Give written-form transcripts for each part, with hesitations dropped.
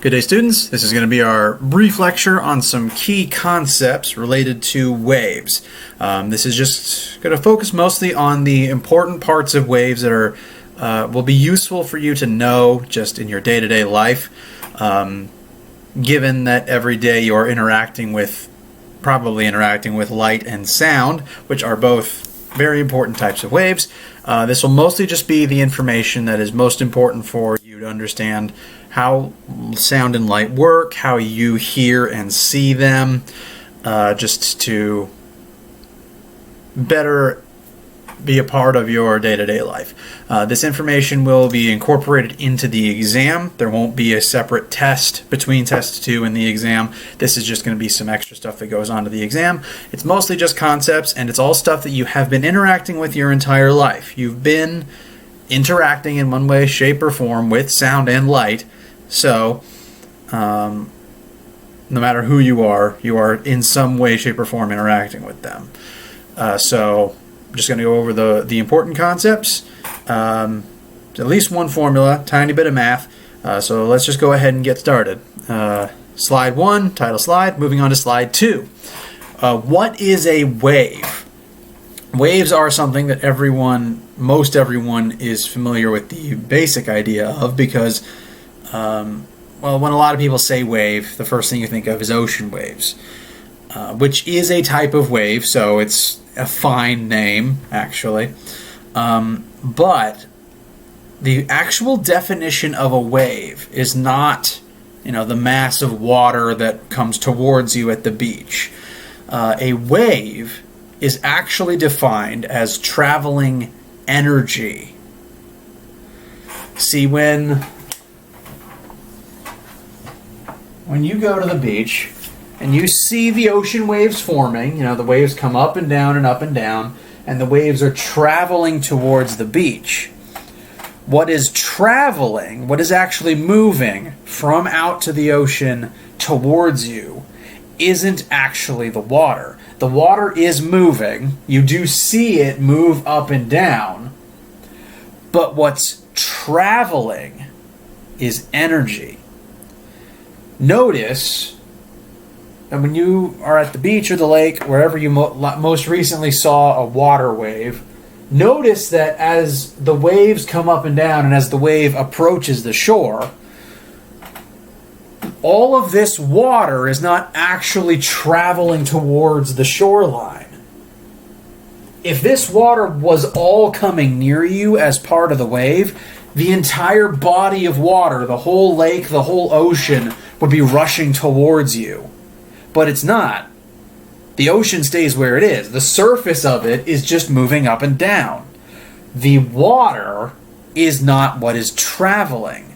Good day, students. This is going to be our brief lecture on some key concepts related to waves. This is just going to focus mostly on the important parts of waves that are will be useful for you to know just in your day-to-day life, given that every day you're probably interacting with light and sound, which are both very important types of waves. This will mostly just be the information that is most important for you to understand how sound and light work, how you hear and see them, just to better be a part of your day-to-day life. This information will be incorporated into the exam. There won't be a separate test between test 2 and the exam. This is just going to be some extra stuff that goes on to the exam. It's mostly just concepts, and it's all stuff that you have been interacting with your entire life. You've been interacting in one way, shape, or form with sound and light. So, no matter who you are in some way, shape, or form interacting with them. So, I'm just going to go over the important concepts. At least one formula, tiny bit of math. So let's just go ahead and get started. Slide 1, title slide. Moving on to slide 2. What is a wave? Waves are something that most everyone is familiar with the basic idea of, because when a lot of people say wave, the first thing you think of is ocean waves, which is a type of wave, so it's a fine name, actually. But the actual definition of a wave is not, the mass of water that comes towards you at the beach. A wave is actually defined as traveling energy. See, when you go to the beach and you see the ocean waves forming, the waves come up and down and up and down, and the waves are traveling towards the beach. What is traveling, what is actually moving from out to the ocean towards you, isn't actually the water. The water is moving. You do see it move up and down. But what's traveling is energy. Notice that when you are at the beach or the lake, wherever you most recently saw a water wave, notice that as the waves come up and down and as the wave approaches the shore, all of this water is not actually traveling towards the shoreline. If this water was all coming near you as part of the wave, the entire body of water, the whole lake, the whole ocean, would be rushing towards you. But it's not. The ocean stays where it is. The surface of it is just moving up and down. The water is not what is traveling.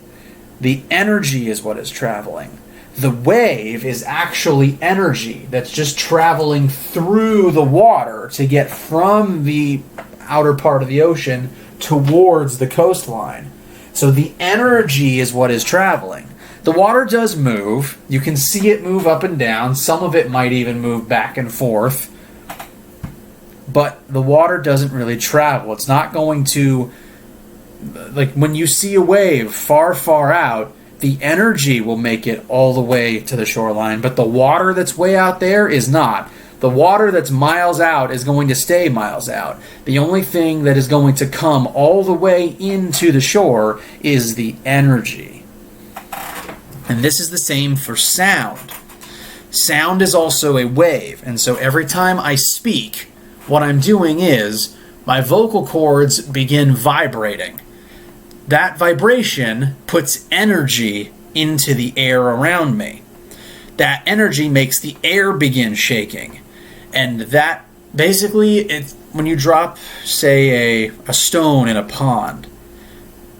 The energy is what is traveling. The wave is actually energy that's just traveling through the water to get from the outer part of the ocean towards the coastline. So the energy is what is traveling. The water does move. You can see it move up and down. Some of it might even move back and forth. But the water doesn't really travel. It's not going to... Like when you see a wave far, far out, the energy will make it all the way to the shoreline. But the water that's way out there is not. The water that's miles out is going to stay miles out. The only thing that is going to come all the way into the shore is the energy. And this is the same for sound. Sound is also a wave, and so every time I speak, what I'm doing is my vocal cords begin vibrating. That vibration puts energy into the air around me. That energy makes the air begin shaking. And that basically, when you drop, say, a stone in a pond,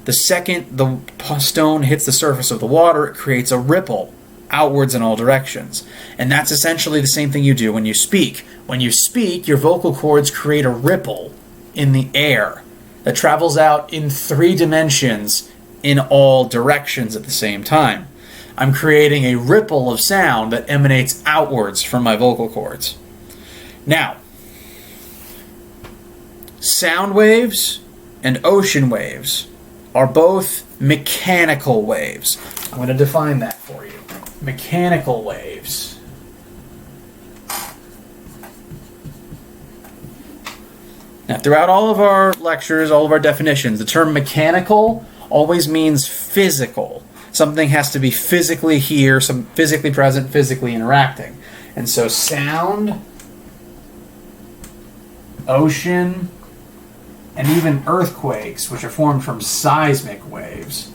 the second the stone hits the surface of the water, it creates a ripple outwards in all directions. And that's essentially the same thing you do when you speak. When you speak, your vocal cords create a ripple in the air that travels out in 3 dimensions in all directions at the same time. I'm creating a ripple of sound that emanates outwards from my vocal cords. Now, sound waves and ocean waves are both mechanical waves. I'm going to define that for you. Mechanical waves. Now, throughout all of our lectures, all of our definitions, the term mechanical always means physical. Something has to be physically here, some physically present, physically interacting. And so sound, ocean, and even earthquakes, which are formed from seismic waves,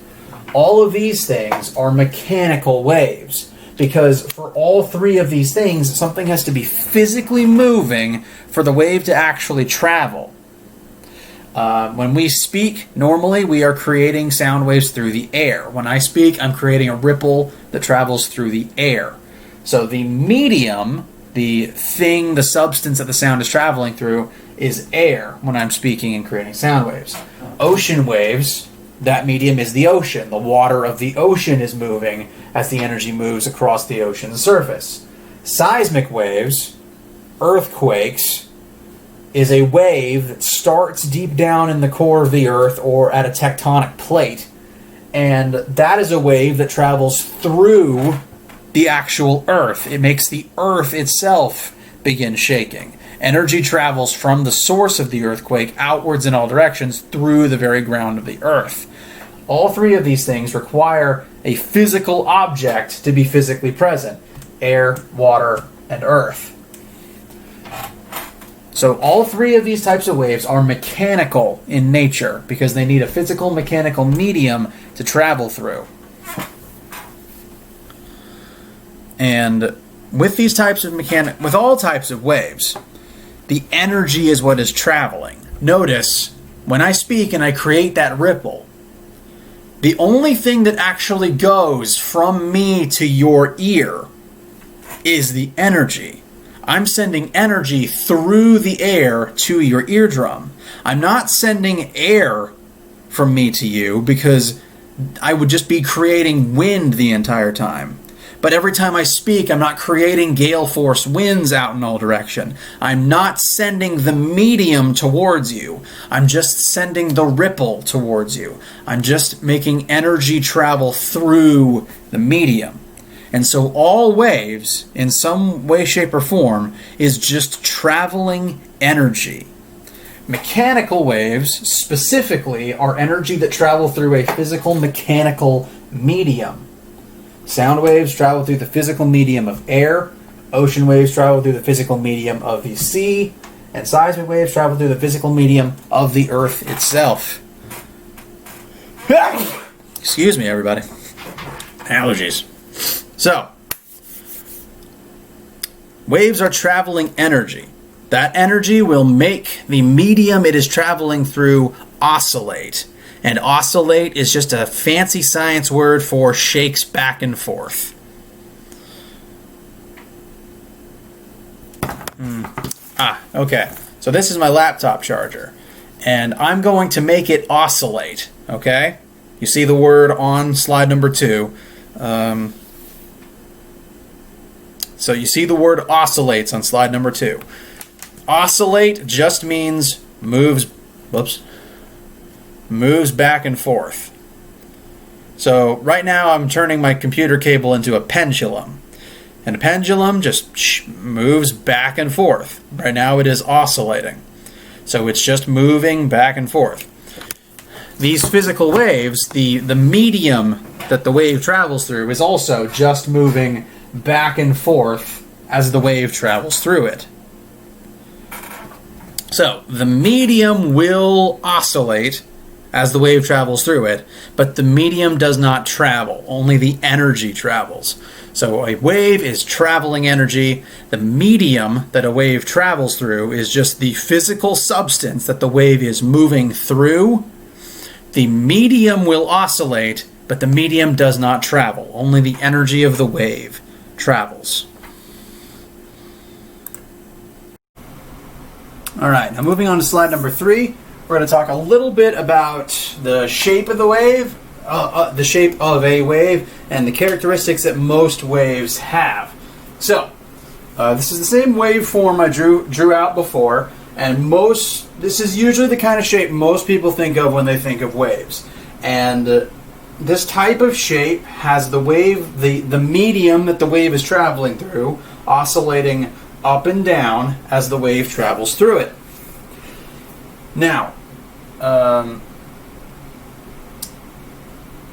all of these things are mechanical waves. Because for all three of these things, something has to be physically moving for the wave to actually travel. When we speak, normally we are creating sound waves through the air. When I speak, I'm creating a ripple that travels through the air. So the medium, the thing, the substance that the sound is traveling through, is air when I'm speaking and creating sound waves. Ocean waves, that medium is the ocean. The water of the ocean is moving as the energy moves across the ocean's surface. Seismic waves, earthquakes, is a wave that starts deep down in the core of the earth or at a tectonic plate. And that is a wave that travels through the actual earth. It makes the earth itself begin shaking. Energy travels from the source of the earthquake outwards in all directions through the very ground of the earth. All three of these things require a physical object to be physically present: air, water, and earth. So all three of these types of waves are mechanical in nature because they need a physical mechanical medium to travel through. And with these types of with all types of waves, the energy is what is traveling. Notice, when I speak and I create that ripple, the only thing that actually goes from me to your ear is the energy. I'm sending energy through the air to your eardrum. I'm not sending air from me to you because I would just be creating wind the entire time. But every time I speak, I'm not creating gale force winds out in all direction. I'm not sending the medium towards you. I'm just sending the ripple towards you. I'm just making energy travel through the medium. And so all waves, in some way, shape, or form, is just traveling energy. Mechanical waves, specifically, are energy that travel through a physical mechanical medium. Sound waves travel through the physical medium of air. Ocean waves travel through the physical medium of the sea. And seismic waves travel through the physical medium of the earth itself. Excuse me, everybody. Allergies. So, waves are traveling energy. That energy will make the medium it is traveling through oscillate. And oscillate is just a fancy science word for shakes back and forth. Okay. So this is my laptop charger. And I'm going to make it oscillate. Okay? You see the word on slide number 2. So you see the word oscillates on slide number 2. Oscillate just means moves back and forth. So right now I'm turning my computer cable into a pendulum. And a pendulum just moves back and forth. Right now it is oscillating. So it's just moving back and forth. These physical waves, the medium that the wave travels through is also just moving back and forth as the wave travels through it. So the medium will oscillate as the wave travels through it, but the medium does not travel. Only the energy travels. So a wave is traveling energy. The medium that a wave travels through is just the physical substance that the wave is moving through. The medium will oscillate, but the medium does not travel. Only the energy of the wave travels. Alright, now moving on to slide number 3, we're going to talk a little bit about the shape of the wave, the shape of a wave, and the characteristics that most waves have. So, this is the same waveform I drew out before, and this is usually the kind of shape most people think of when they think of waves. And this type of shape has the wave, the medium that the wave is traveling through, oscillating up and down as the wave travels through it. Now,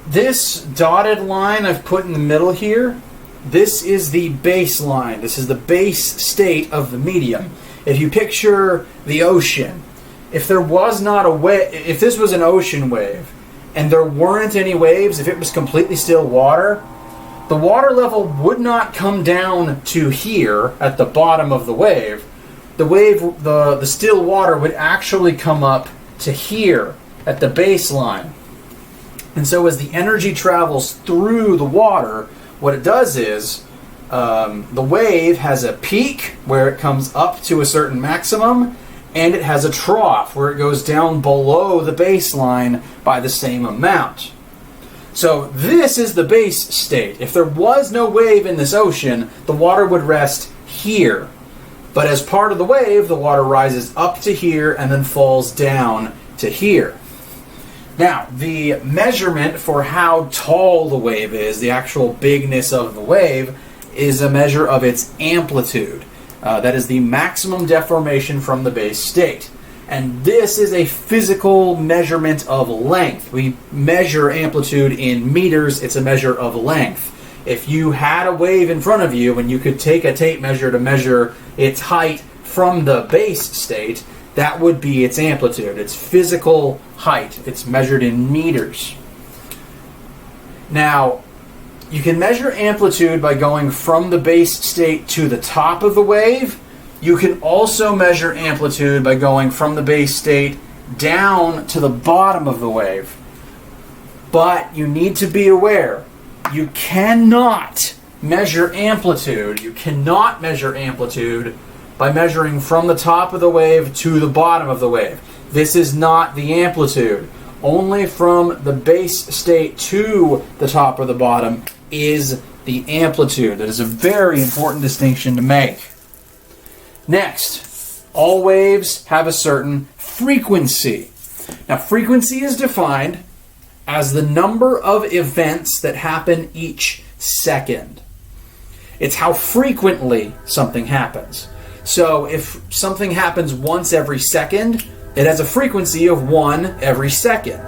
this dotted line I've put in the middle here, this is the baseline. This is the base state of the medium. If you picture the ocean, if there was not a wave, if this was an ocean wave and there weren't any waves, if it was completely still water, the water level would not come down to here at the bottom of the wave. The still water would actually come up to here at the baseline. And so as the energy travels through the water, what it does is the wave has a peak where it comes up to a certain maximum, and it has a trough where it goes down below the baseline by the same amount. So this is the base state. If there was no wave in this ocean, the water would rest here. But as part of the wave, the water rises up to here and then falls down to here. Now, the measurement for how tall the wave is, the actual bigness of the wave, is a measure of its amplitude. That is the maximum deformation from the base state. And this is a physical measurement of length. We measure amplitude in meters. It's a measure of length. If you had a wave in front of you and you could take a tape measure to measure its height from the base state, that would be its amplitude, its physical height. It's measured in meters. Now, you can measure amplitude by going from the base state to the top of the wave. You can also measure amplitude by going from the base state down to the bottom of the wave. But you need to be aware, you cannot measure amplitude. You cannot measure amplitude by measuring from the top of the wave to the bottom of the wave. This is not the amplitude. Only from the base state to the top or the bottom is the amplitude. That is a very important distinction to make. Next, all waves have a certain frequency. Now, frequency is defined as the number of events that happen each second. It's how frequently something happens. So if something happens once every second, it has a frequency of 1 every second.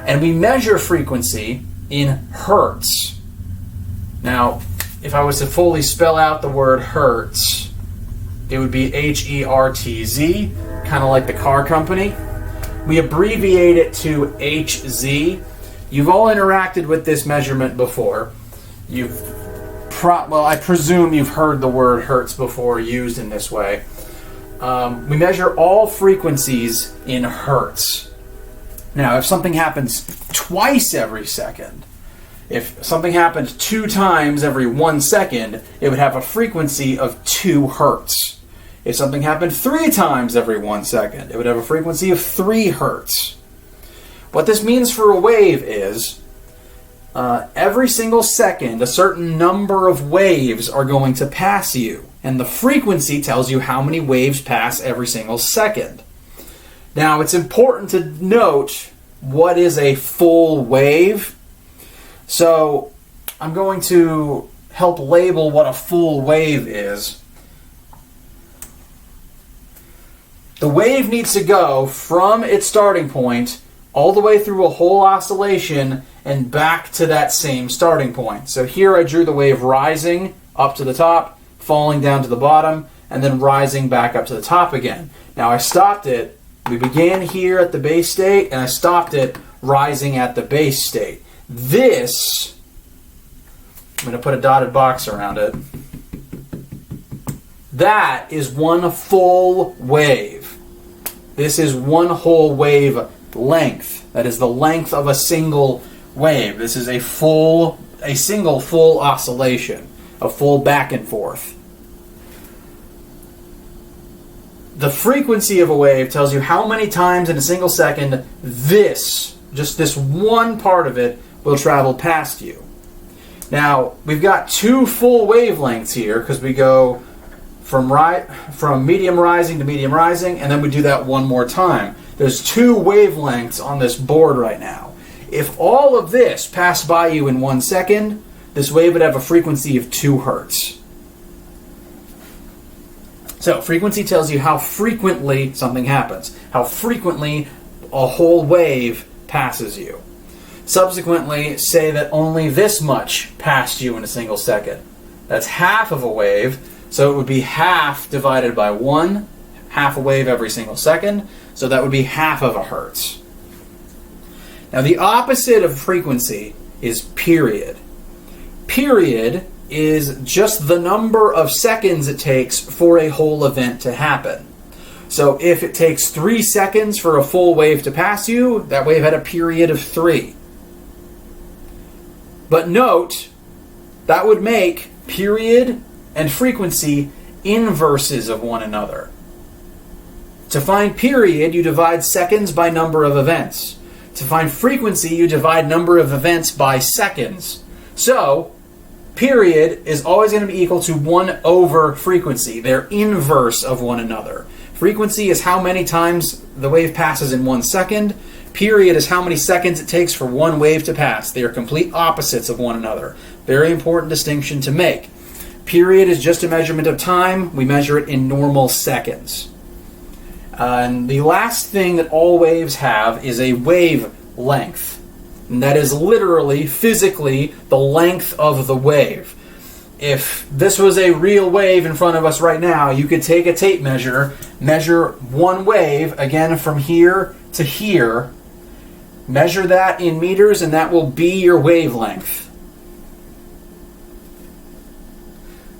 And we measure frequency in hertz. Now, if I was to fully spell out the word hertz, it would be H-E-R-T-Z, kind of like the car company. We abbreviate it to Hz. You've all interacted with this measurement before. I presume you've heard the word hertz before used in this way. We measure all frequencies in hertz. Now, if something happens twice every second, if something happened 2 times every 1 second, it would have a frequency of 2 hertz. If something happened 3 times every 1 second, it would have a frequency of 3 hertz. What this means for a wave is every single second, a certain number of waves are going to pass you. And the frequency tells you how many waves pass every single second. Now, it's important to note what is a full wave. So, I'm going to help label what a full wave is. The wave needs to go from its starting point all the way through a whole oscillation and back to that same starting point. So here I drew the wave rising up to the top, falling down to the bottom, and then rising back up to the top again. Now I stopped it. We began here at the base state, and I stopped it rising at the base state. This, I'm going to put a dotted box around it. That is one full wave. This is one whole wave length. That is the length of a single wave. This is a single full oscillation, a full back and forth. The frequency of a wave tells you how many times in a single second just this one part of it will travel past you. Now, we've got 2 full wavelengths here because we go from medium rising to medium rising, and then we do that one more time. There's 2 wavelengths on this board right now. If all of this passed by you in 1 second, this wave would have a frequency of 2 hertz. So frequency tells you how frequently something happens, how frequently a whole wave passes you. Subsequently, say that only this much passed you in a single second. That's half of a wave, so it would be half divided by 1, half a wave every single second, so that would be half of a hertz. Now the opposite of frequency is period. Period is just the number of seconds it takes for a whole event to happen. So if it takes 3 seconds for a full wave to pass you, that wave had a period of 3. But note, that would make period and frequency inverses of one another. To find period, you divide seconds by number of events. To find frequency, you divide number of events by seconds. So, period is always going to be equal to 1 over frequency. They're inverse of one another. Frequency is how many times the wave passes in 1 second. Period is how many seconds it takes for one wave to pass. They are complete opposites of one another. Very important distinction to make. Period is just a measurement of time. We measure it in normal seconds. And the last thing that all waves have is a wavelength. And that is literally, physically, the length of the wave. If this was a real wave in front of us right now, you could take a tape measure, measure one wave, again from here to here, measure that in meters, and that will be your wavelength.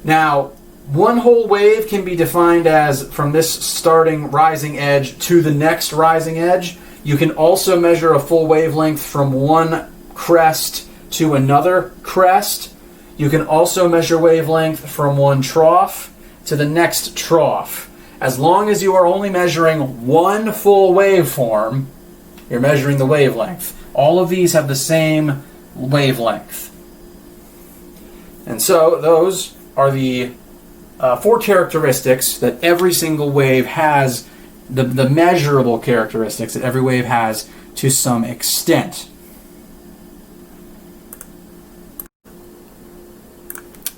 Now, one whole wave can be defined as from this starting rising edge to the next rising edge. You can also measure a full wavelength from one crest to another crest. You can also measure wavelength from one trough to the next trough. As long as you are only measuring one full waveform, you're measuring the wavelength. All of these have the same wavelength. And so those are the 4 characteristics that every single wave has, the measurable characteristics that every wave has to some extent.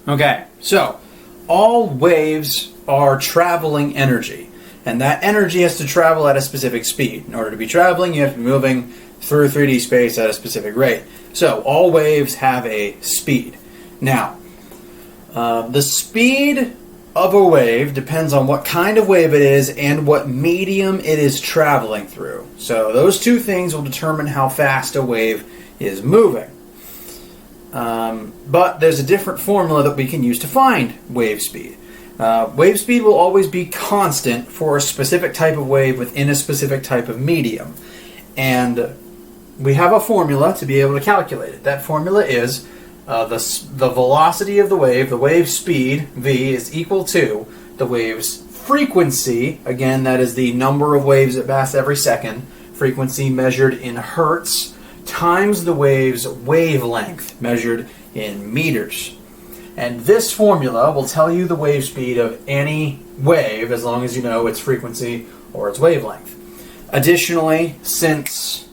Okay, so all waves are traveling energy, and that energy has to travel at a specific speed. In order to be traveling, you have to be moving through 3D space at a specific rate. So all waves have a speed. Now, the speed of a wave depends on what kind of wave it is and what medium it is traveling through. So those two things will determine how fast a wave is moving. But there's a different formula that we can use to find wave speed. Wave speed will always be constant for a specific type of wave within a specific type of medium. And we have a formula to be able to calculate it. That formula is the velocity of the wave speed, v, is equal to the wave's frequency. Again, that is the number of waves that pass every second. Frequency measured in hertz times the wave's wavelength measured in meters. And this formula will tell you the wave speed of any wave as long as you know its frequency or its wavelength. Additionally, since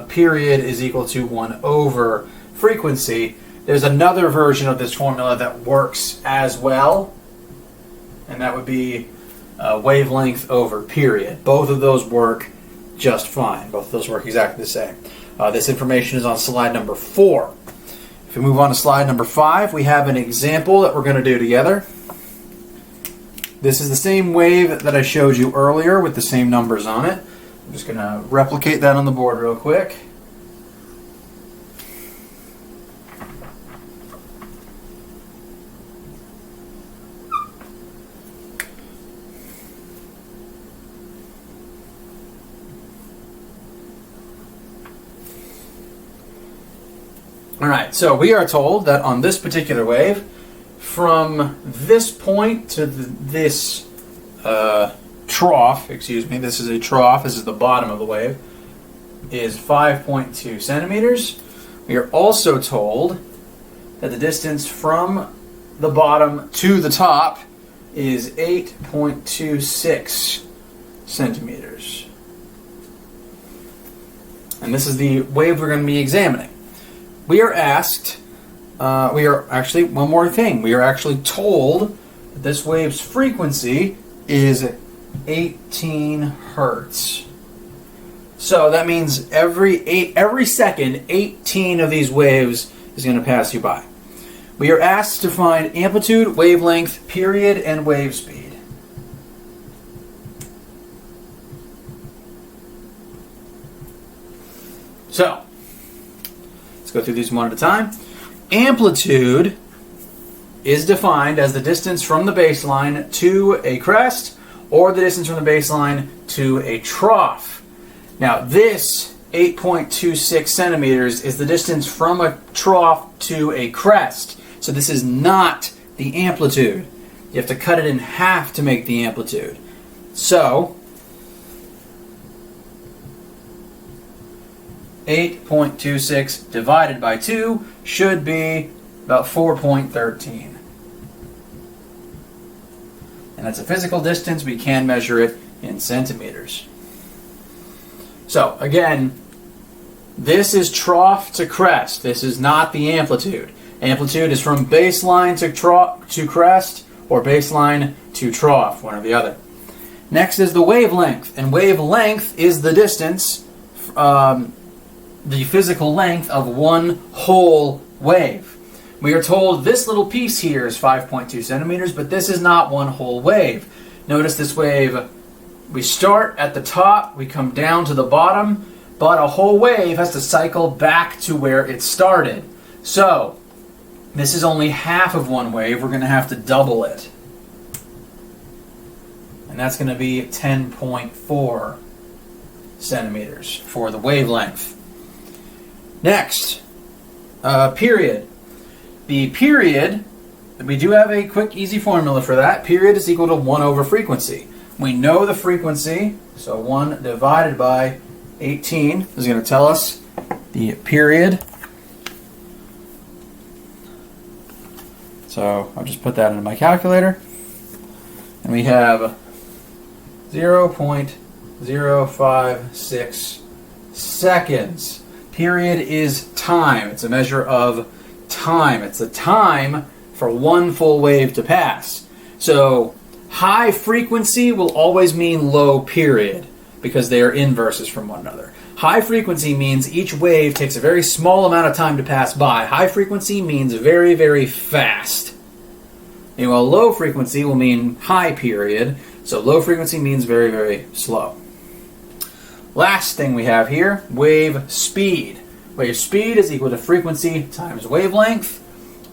period is equal to 1 over frequency, there's another version of this formula that works as well, and that would be wavelength over period. Both of those work just fine. Both of those work exactly the same. This information is on slide number 4. If we move on to slide number 5, we have an example that we're going to do together. This is the same wave that I showed you earlier with the same numbers on it. I'm just going to replicate that on the board real quick. Alright, so we are told that on this particular wave, from this point to this trough, this is a trough, this is the bottom of the wave, is 5.2 centimeters. We are also told that the distance from the bottom to the top is 8.26 centimeters. and this is the wave we're going to be examining. We are asked, one more thing. We are actually told that this wave's frequency is 18 hertz. So that means every second, 18 of these waves is going to pass you by. We are asked to find amplitude, wavelength, period, and wave speed. So, let's go through these one at a time. Amplitude is defined as the distance from the baseline to a crest, or the distance from the baseline to a trough. Now, this 8.26 centimeters is the distance from a trough to a crest. So this is not the amplitude. You have to cut it in half to make the amplitude. So, 8.26 divided by 2 should be about 4.13. And that's a physical distance. We can measure it in centimeters. So, again, this is trough to crest. This is not the amplitude. Amplitude is from baseline to crest, or baseline to trough, one or the other. Next is the wavelength. And wavelength is the distance, the physical length of one whole wave. We are told this little piece here is 5.2 centimeters, but this is not one whole wave. Notice this wave, we start at the top, we come down to the bottom, but a whole wave has to cycle back to where it started. So, this is only half of one wave. We're going to have to double it. And that's going to be 10.4 centimeters for the wavelength. Next, period. The period, we do have a quick, easy formula for that. Period is equal to 1 over frequency. We know the frequency, so 1 divided by 18 is going to tell us the period. So I'll just put that into my calculator. And we have 0.056 seconds. Period is time. It's a measure of time. It's the time for one full wave to pass. So high frequency will always mean low period because they are inverses from one another. High frequency means each wave takes a very small amount of time to pass by. High frequency means very, very fast. And while low frequency will mean high period, so low frequency means very, very slow. Last thing we have here, wave speed. Wave speed is equal to frequency times wavelength.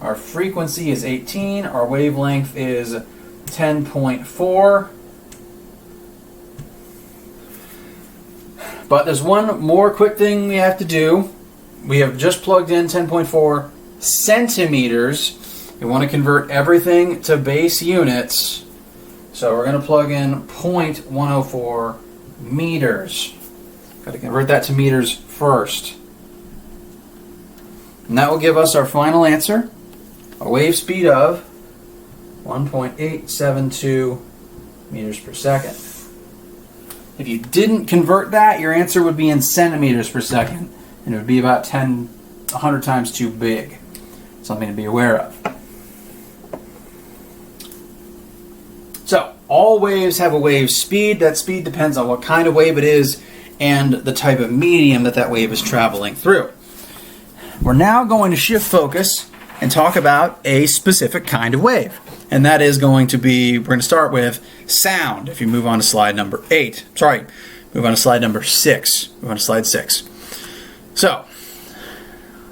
Our frequency is 18, our wavelength is 10.4. But there's one more quick thing we have to do. We have just plugged in 10.4 centimeters. We want to convert everything to base units. So we're going to plug in 0.104 meters. Got to convert that to meters first. And that will give us our final answer, a wave speed of 1.872 meters per second. If you didn't convert that, your answer would be in centimeters per second, and it would be about 100 times too big. Something to be aware of. So, all waves have a wave speed. That speed depends on what kind of wave it is and the type of medium that that wave is traveling through. We're now going to shift focus and talk about a specific kind of wave. And that is going to be, we're going to start with sound. If you move on to slide number move on to slide number 6. Move on to slide 6. So,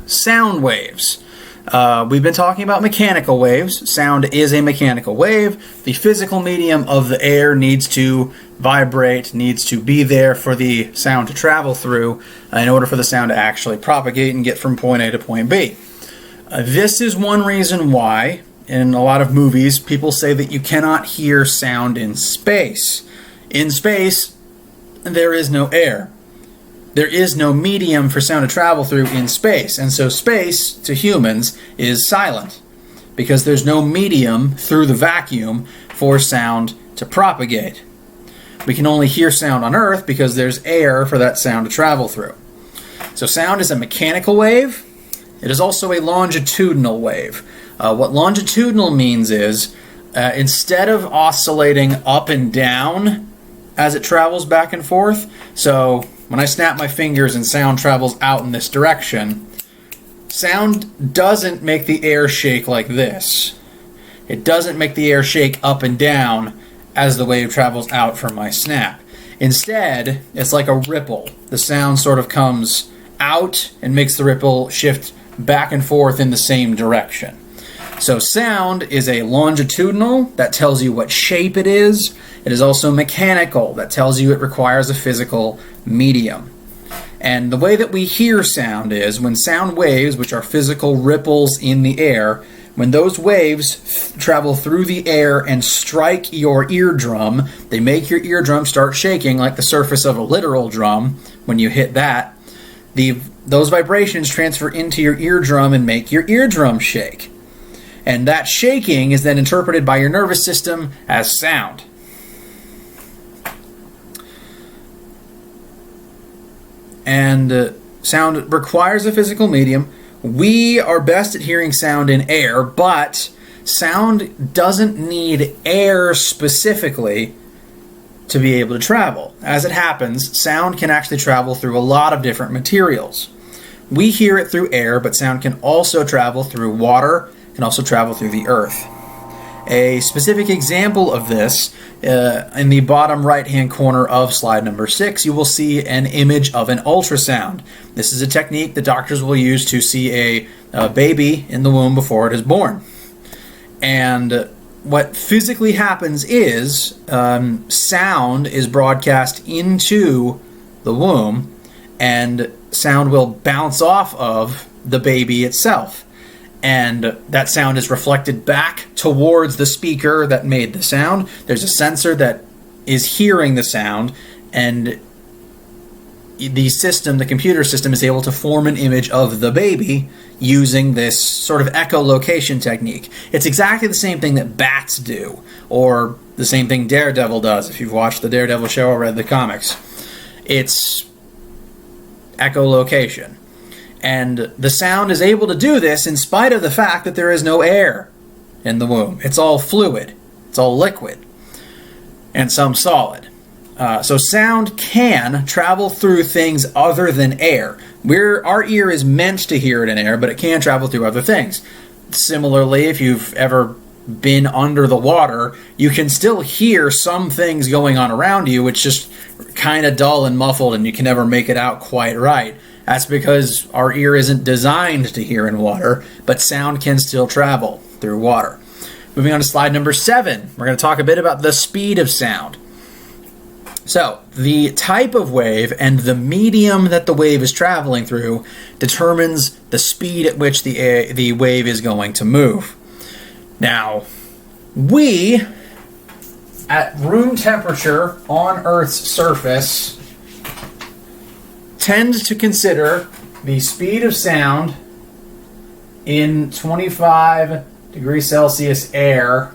sound waves. We've been talking about mechanical waves. Sound is a mechanical wave. The physical medium of the air needs to vibrate, needs to be there for the sound to travel through in order for the sound to actually propagate and get from point A to point B. This is one reason why, in a lot of movies, people say that you cannot hear sound in space. In space, there is no air. There is no medium for sound to travel through in space. And so space, to humans, is silent because there's no medium through the vacuum for sound to propagate. We can only hear sound on Earth because there's air for that sound to travel through. So sound is a mechanical wave. It is also a longitudinal wave. What longitudinal means is instead of oscillating up and down as it travels back and forth, so when I snap my fingers and sound travels out in this direction, sound doesn't make the air shake like this. It doesn't make the air shake up and down as the wave travels out from my snap. Instead, it's like a ripple. The sound sort of comes out and makes the ripple shift back and forth in the same direction. So sound is a longitudinal, that tells you what shape it is. It is also mechanical, that tells you it requires a physical medium. And the way that we hear sound is when sound waves, which are physical ripples in the air, when those waves travel through the air and strike your eardrum, they make your eardrum start shaking like the surface of a literal drum. When you hit that, those vibrations transfer into your eardrum and make your eardrum shake. And that shaking is then interpreted by your nervous system as sound. And sound requires a physical medium. We are best at hearing sound in air, but sound doesn't need air specifically to be able to travel. As it happens, sound can actually travel through a lot of different materials. We hear it through air, but sound can also travel through water, can also travel through the earth. A specific example of this, in the bottom right-hand corner of slide number 6, you will see an image of an ultrasound. This is a technique that doctors will use to see a baby in the womb before it is born. And what physically happens is sound is broadcast into the womb, and sound will bounce off of the baby itself. And that sound is reflected back towards the speaker that made the sound. There's a sensor that is hearing the sound, and the system, the computer system, is able to form an image of the baby using this sort of echolocation technique. It's exactly the same thing that bats do, or the same thing Daredevil does, if you've watched the Daredevil show or read the comics. It's echolocation. And the sound is able to do this in spite of the fact that there is no air in the womb. It's all fluid. It's all liquid. And some solid. So sound can travel through things other than air. Our ear is meant to hear it in air, but it can travel through other things. Similarly, if you've ever been under the water, you can still hear some things going on around you. It's just kind of dull and muffled, and you can never make it out quite right. That's because our ear isn't designed to hear in water, but sound can still travel through water. Moving on to slide number 7, we're going to talk a bit about the speed of sound. So, the type of wave and the medium that the wave is traveling through determines the speed at which the wave is going to move. Now, we, at room temperature on Earth's surface, tend to consider the speed of sound in 25 degrees Celsius air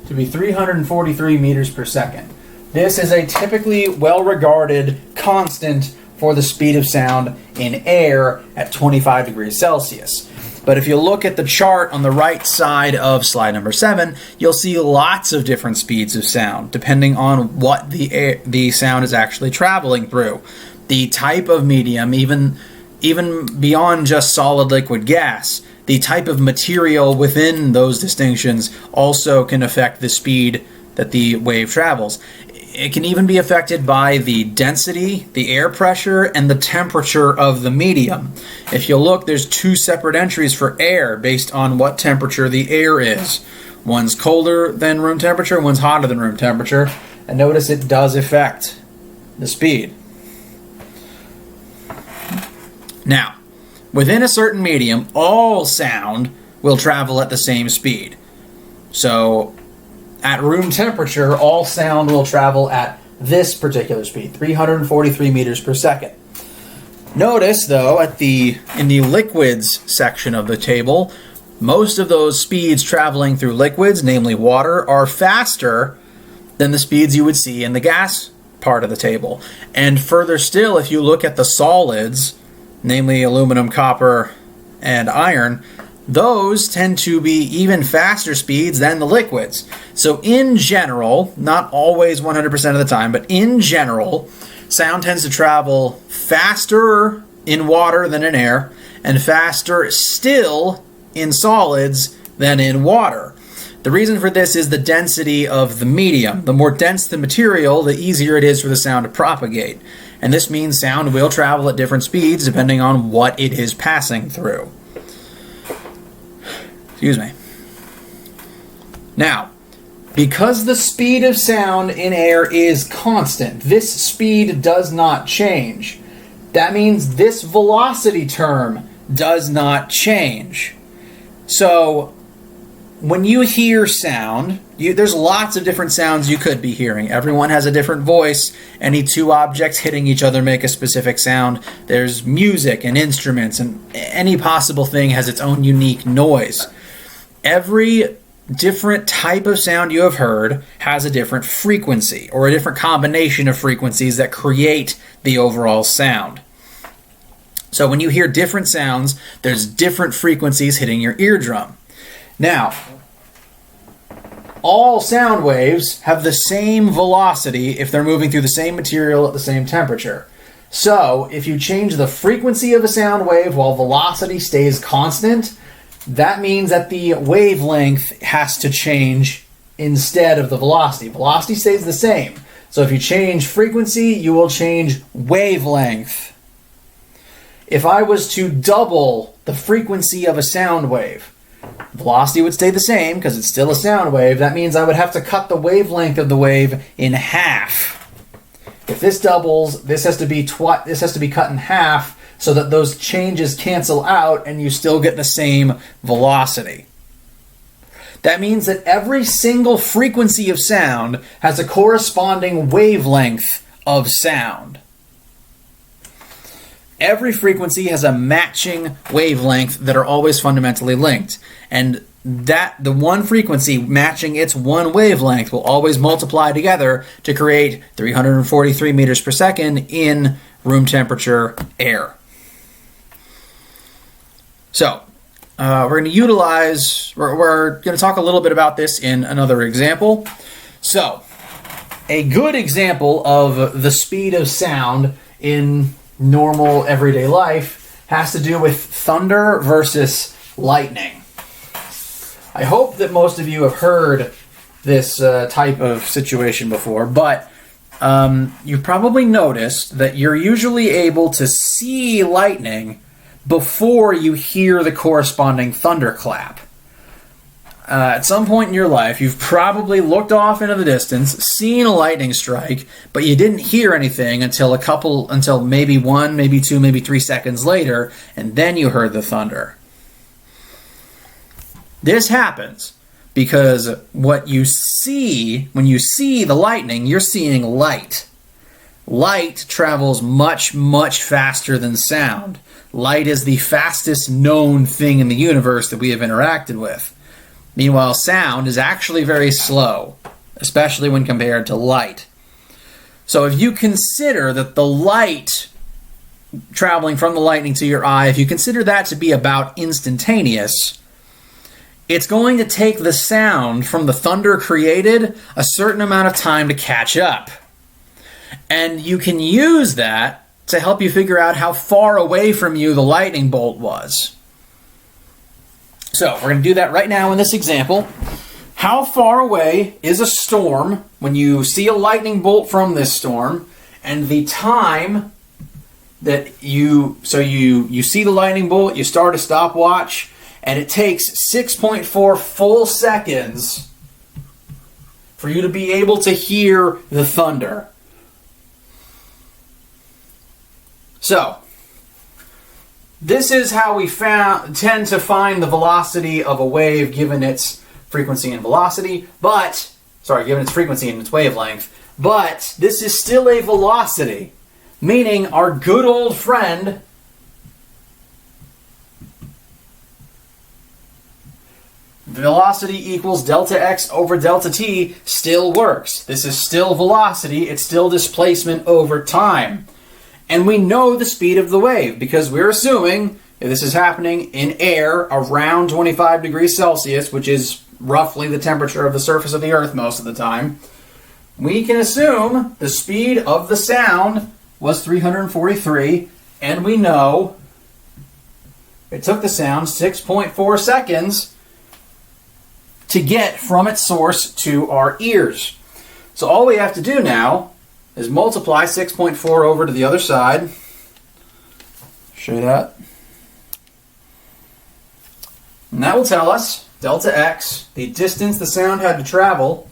to be 343 meters per second. This is a typically well-regarded constant for the speed of sound in air at 25 degrees Celsius. But if you look at the chart on the right side of slide number 7, you'll see lots of different speeds of sound, depending on what the sound is actually traveling through. The type of medium, even beyond just solid, liquid, gas, the type of material within those distinctions also can affect the speed that the wave travels. It can even be affected by the density, the air pressure, and the temperature of the medium. If you look, there's 2 separate entries for air based on what temperature the air is. One's colder than room temperature, one's hotter than room temperature. And notice it does affect the speed. Now, within a certain medium, all sound will travel at the same speed. So, at room temperature, all sound will travel at this particular speed, 343 meters per second. Notice, though, in the liquids section of the table, most of those speeds traveling through liquids, namely water, are faster than the speeds you would see in the gas part of the table. And further still, if you look at the solids, namely aluminum, copper, and iron, those tend to be even faster speeds than the liquids. So in general, not always 100% of the time, but in general, sound tends to travel faster in water than in air, and faster still in solids than in water. The reason for this is the density of the medium. The more dense the material, the easier it is for the sound to propagate. And this means sound will travel at different speeds depending on what it is passing through. Excuse me. Now, because the speed of sound in air is constant, this speed does not change. That means this velocity term does not change. So, when you hear sound, there's lots of different sounds you could be hearing. Everyone has a different voice. Any two objects hitting each other make a specific sound. There's music and instruments, and any possible thing has its own unique noise. Every different type of sound you have heard has a different frequency, or a different combination of frequencies that create the overall sound. So when you hear different sounds, there's different frequencies hitting your eardrum. Now, all sound waves have the same velocity if they're moving through the same material at the same temperature. So, if you change the frequency of a sound wave while velocity stays constant, that means that the wavelength has to change instead of the velocity. Velocity stays the same. So if you change frequency, you will change wavelength. If I was to double the frequency of a sound wave, velocity would stay the same because it's still a sound wave. That means I would have to cut the wavelength of the wave in half. If this doubles, this has to be cut in half so that those changes cancel out and you still get the same velocity. That means that every single frequency of sound has a corresponding wavelength of sound. Every frequency has a matching wavelength that are always fundamentally linked. And the one frequency matching its one wavelength will always multiply together to create 343 meters per second in room temperature air. So, we're going to talk a little bit about this in another example. So, a good example of the speed of sound in normal everyday life has to do with thunder versus lightning. I hope that most of you have heard this type of situation before, but you've probably noticed that you're usually able to see lightning before you hear the corresponding thunderclap. At some point in your life, you've probably looked off into the distance, seen a lightning strike, but you didn't hear anything until maybe 1, maybe 2, maybe 3 seconds later, and then you heard the thunder. This happens because what you see, when you see the lightning, you're seeing light. Light travels much, much faster than sound. Light is the fastest known thing in the universe that we have interacted with. Meanwhile, sound is actually very slow, especially when compared to light. So if you consider that the light traveling from the lightning to your eye, if you consider that to be about instantaneous, it's going to take the sound from the thunder created a certain amount of time to catch up. And you can use that to help you figure out how far away from you the lightning bolt was. So, we're going to do that right now in this example. How far away is a storm when you see a lightning bolt from this storm, and the time that you see the lightning bolt, you start a stopwatch, and it takes 6.4 full seconds for you to be able to hear the thunder. So, this is how we tend to find the velocity of a wave given its frequency and velocity, given its frequency and its wavelength. But this is still a velocity, meaning our good old friend velocity equals delta x over delta t still works. This is still velocity, it's still displacement over time. And we know the speed of the wave because we're assuming if this is happening in air around 25 degrees Celsius, which is roughly the temperature of the surface of the Earth most of the time, we can assume the speed of the sound was 343, and we know it took the sound 6.4 seconds to get from its source to our ears. So all we have to do now is multiply 6.4 over to the other side. Show you that. And that will tell us delta x, the distance the sound had to travel,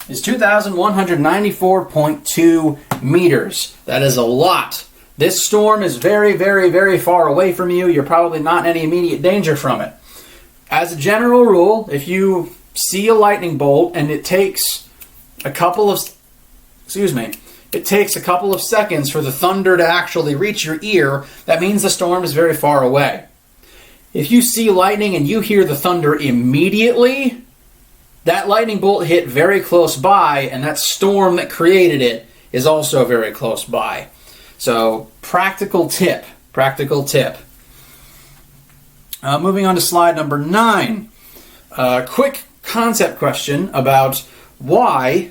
is 2,194.2 meters. That is a lot. This storm is very, very, very far away from you. You're probably not in any immediate danger from it. As a general rule, if you see a lightning bolt and it takes a couple of seconds for the thunder to actually reach your ear, that means the storm is very far away. If you see lightning and you hear the thunder immediately, that lightning bolt hit very close by, and that storm that created it is also very close by. So, practical tip. Moving on to slide number 9. Quick concept question about why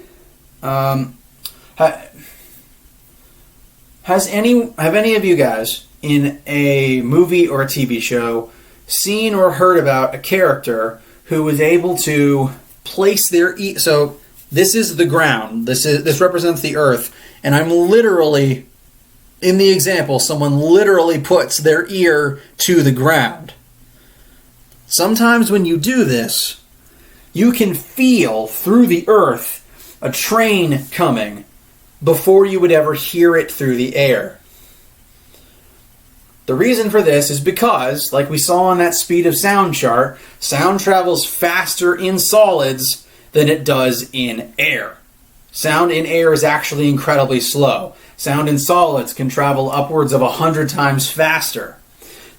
have any of you guys in a movie or a TV show seen or heard about a character who was able to place their so this is the ground, this represents the earth, and I'm literally, in the example, someone literally puts their ear to the ground. Sometimes when you do this, you can feel through the earth a train coming before you would ever hear it through the air. The reason for this is because, like we saw on that speed of sound chart, sound travels faster in solids than it does in air. Sound in air is actually incredibly slow. Sound in solids can travel upwards of 100 times faster.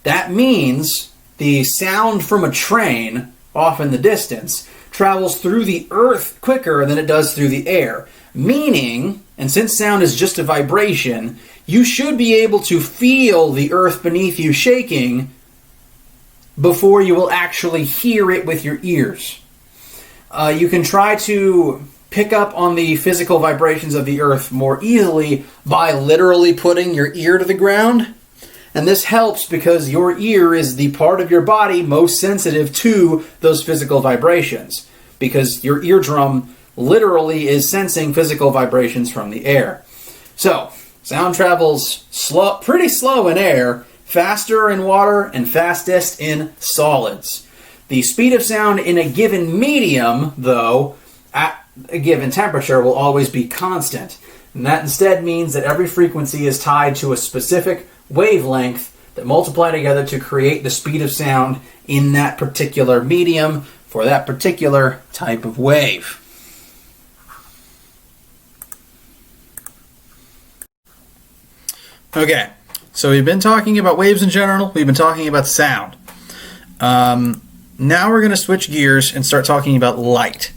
That means the sound from a train, off in the distance, travels through the earth quicker than it does through the air. Meaning, and since sound is just a vibration, you should be able to feel the earth beneath you shaking before you will actually hear it with your ears. You can try to pick up on the physical vibrations of the earth more easily by literally putting your ear to the ground. And this helps because your ear is the part of your body most sensitive to those physical vibrations, because your eardrum literally is sensing physical vibrations from the air. So, sound travels pretty slow in air, faster in water, and fastest in solids. The speed of sound in a given medium, though, at a given temperature, will always be constant. And that instead means that every frequency is tied to a specific wavelength that multiply together to create the speed of sound in that particular medium for that particular type of wave. Okay, so we've been talking about waves in general, we've been talking about sound. Now we're going to switch gears and start talking about light.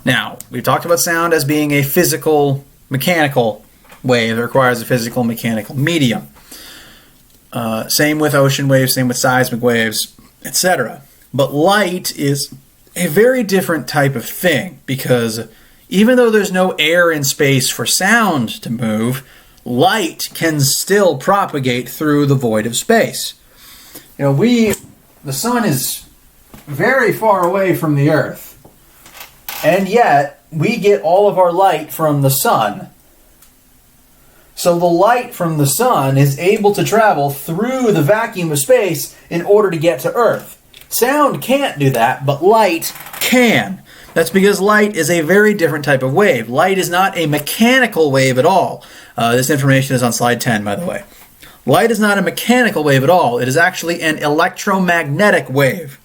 Now, we've talked about sound as being a physical, mechanical wave that requires a physical, mechanical medium. Same with ocean waves, same with seismic waves, etc. But light is a very different type of thing, because even though there's no air in space for sound to move, light can still propagate through the void of space. You know, the sun is very far away from the earth, and yet we get all of our light from the sun. So the light from the sun is able to travel through the vacuum of space in order to get to Earth. Sound can't do that, but light can. That's because light is a very different type of wave. Light is not a mechanical wave at all. This information is on slide 10, by the way. Light is not a mechanical wave at all. It is actually an electromagnetic wave.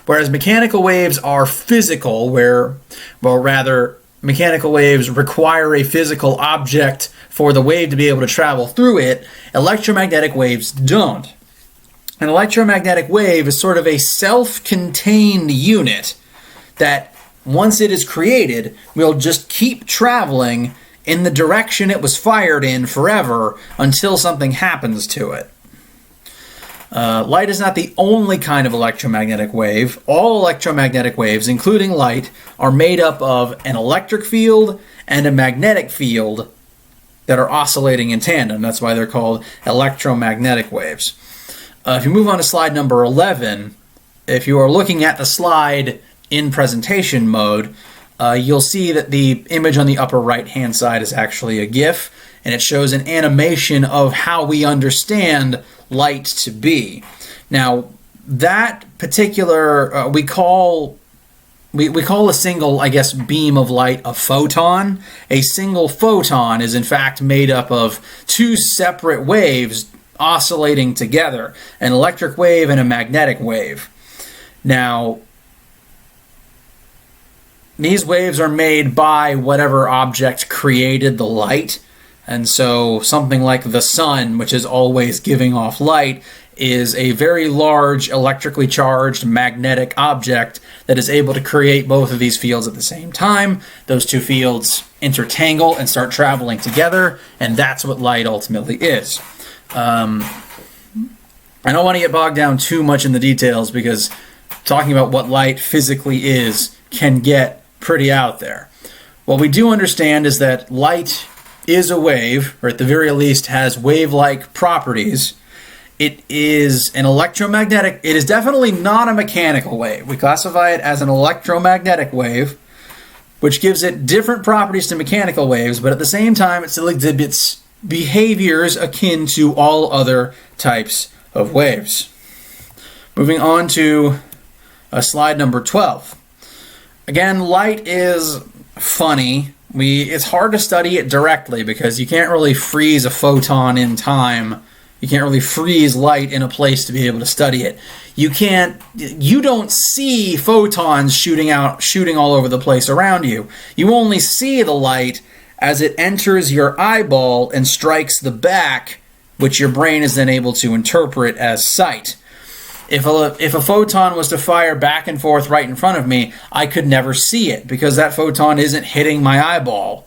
Whereas mechanical waves are physical, mechanical waves require a physical object for the wave to be able to travel through it. Electromagnetic waves don't. An electromagnetic wave is sort of a self-contained unit that, once it is created, will just keep traveling in the direction it was fired in forever until something happens to it. Light is not the only kind of electromagnetic wave. All electromagnetic waves, including light, are made up of an electric field and a magnetic field that are oscillating in tandem. That's why they're called electromagnetic waves. If you move on to slide number 11, if you are looking at the slide in presentation mode, you'll see that the image on the upper right-hand side is actually a GIF, and it shows an animation of how we understand light to be. Now, that particular, we call a single, I guess, beam of light a photon. A single photon is in fact made up of two separate waves oscillating together, an electric wave and a magnetic wave. Now, these waves are made by whatever object created the light. And so something like the sun, which is always giving off light, is a very large electrically charged magnetic object that is able to create both of these fields at the same time. Those two fields intertangle and start traveling together, and that's what light ultimately is. I don't want to get bogged down too much in the details because talking about what light physically is can get pretty out there. What we do understand is that light is a wave, or at the very least has wave-like properties. It is an electromagnetic, it is definitely not a mechanical wave. We classify it as an electromagnetic wave, which gives it different properties to mechanical waves, but at the same time it still exhibits behaviors akin to all other types of waves. Moving on to slide number 12. Again, light is funny. It's hard to study it directly because you can't really freeze a photon in time. You can't really freeze light in a place to be able to study it. You don't see photons shooting all over the place around you. You only see the light as it enters your eyeball and strikes the back, which your brain is then able to interpret as sight. If a photon was to fire back and forth right in front of me, I could never see it because that photon isn't hitting my eyeball.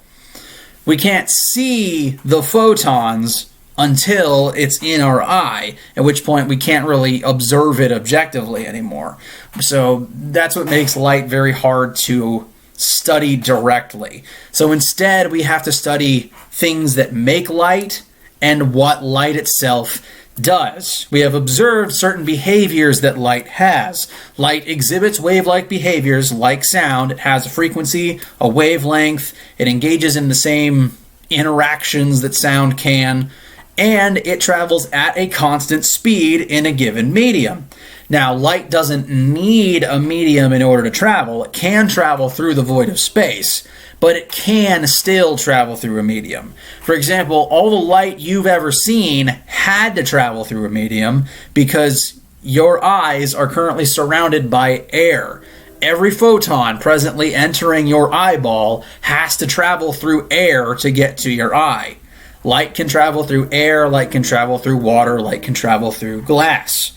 We can't see the photons until it's in our eye, at which point we can't really observe it objectively anymore. So that's what makes light very hard to study directly. So instead, we have to study things that make light and what light itself does. We have observed certain behaviors that light has. Light exhibits wave-like behaviors like sound. It has a frequency, a wavelength. It engages in the same interactions that sound can, and it travels at a constant speed in a given medium. Now, light doesn't need a medium in order to travel. It can travel through the void of space, but it can still travel through a medium. For example, all the light you've ever seen had to travel through a medium because your eyes are currently surrounded by air. Every photon presently entering your eyeball has to travel through air to get to your eye. Light can travel through air, light can travel through water, light can travel through glass.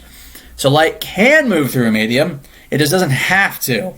So light can move through a medium, it just doesn't have to.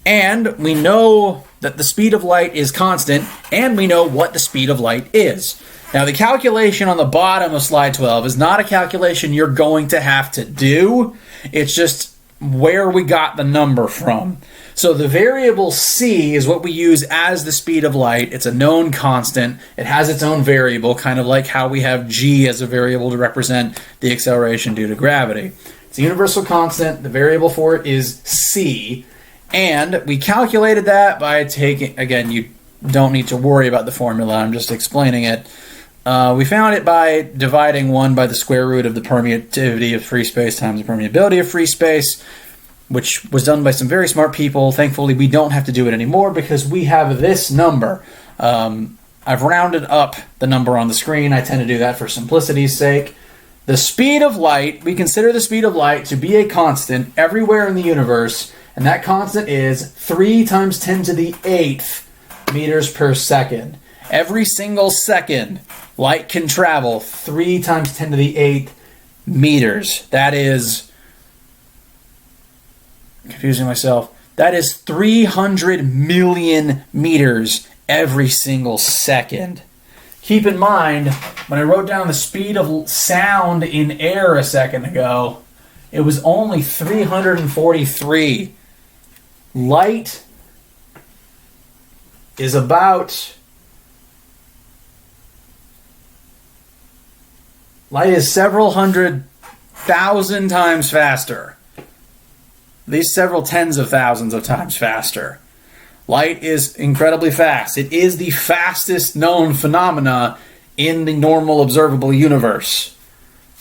And we know that the speed of light is constant, and we know what the speed of light is. Now, the calculation on the bottom of slide 12 is not a calculation you're going to have to do. It's just where we got the number from. So the variable c is what we use as the speed of light. It's a known constant. It has its own variable, kind of like how we have g as a variable to represent the acceleration due to gravity. It's a universal constant. The variable for it is c. And we calculated that by taking, again, you don't need to worry about the formula. I'm just explaining it. We found it by dividing 1 by the square root of the permittivity of free space times the permeability of free space, which was done by some very smart people. Thankfully, we don't have to do it anymore because we have this number. I've rounded up the number on the screen. I tend to do that for simplicity's sake. The speed of light, we consider the speed of light to be a constant everywhere in the universe, and that constant is 3 times 10 to the 8th meters per second. Every single second, light can travel 3 times 10 to the 8th meters. That is, confusing myself, that is 300 million meters every single second. Keep in mind, when I wrote down the speed of sound in air a second ago, it was only 343. Light is about... Light is several 100,000 times faster. These several tens of thousands of times faster. Light is incredibly fast. It is the fastest known phenomena in the normal observable universe.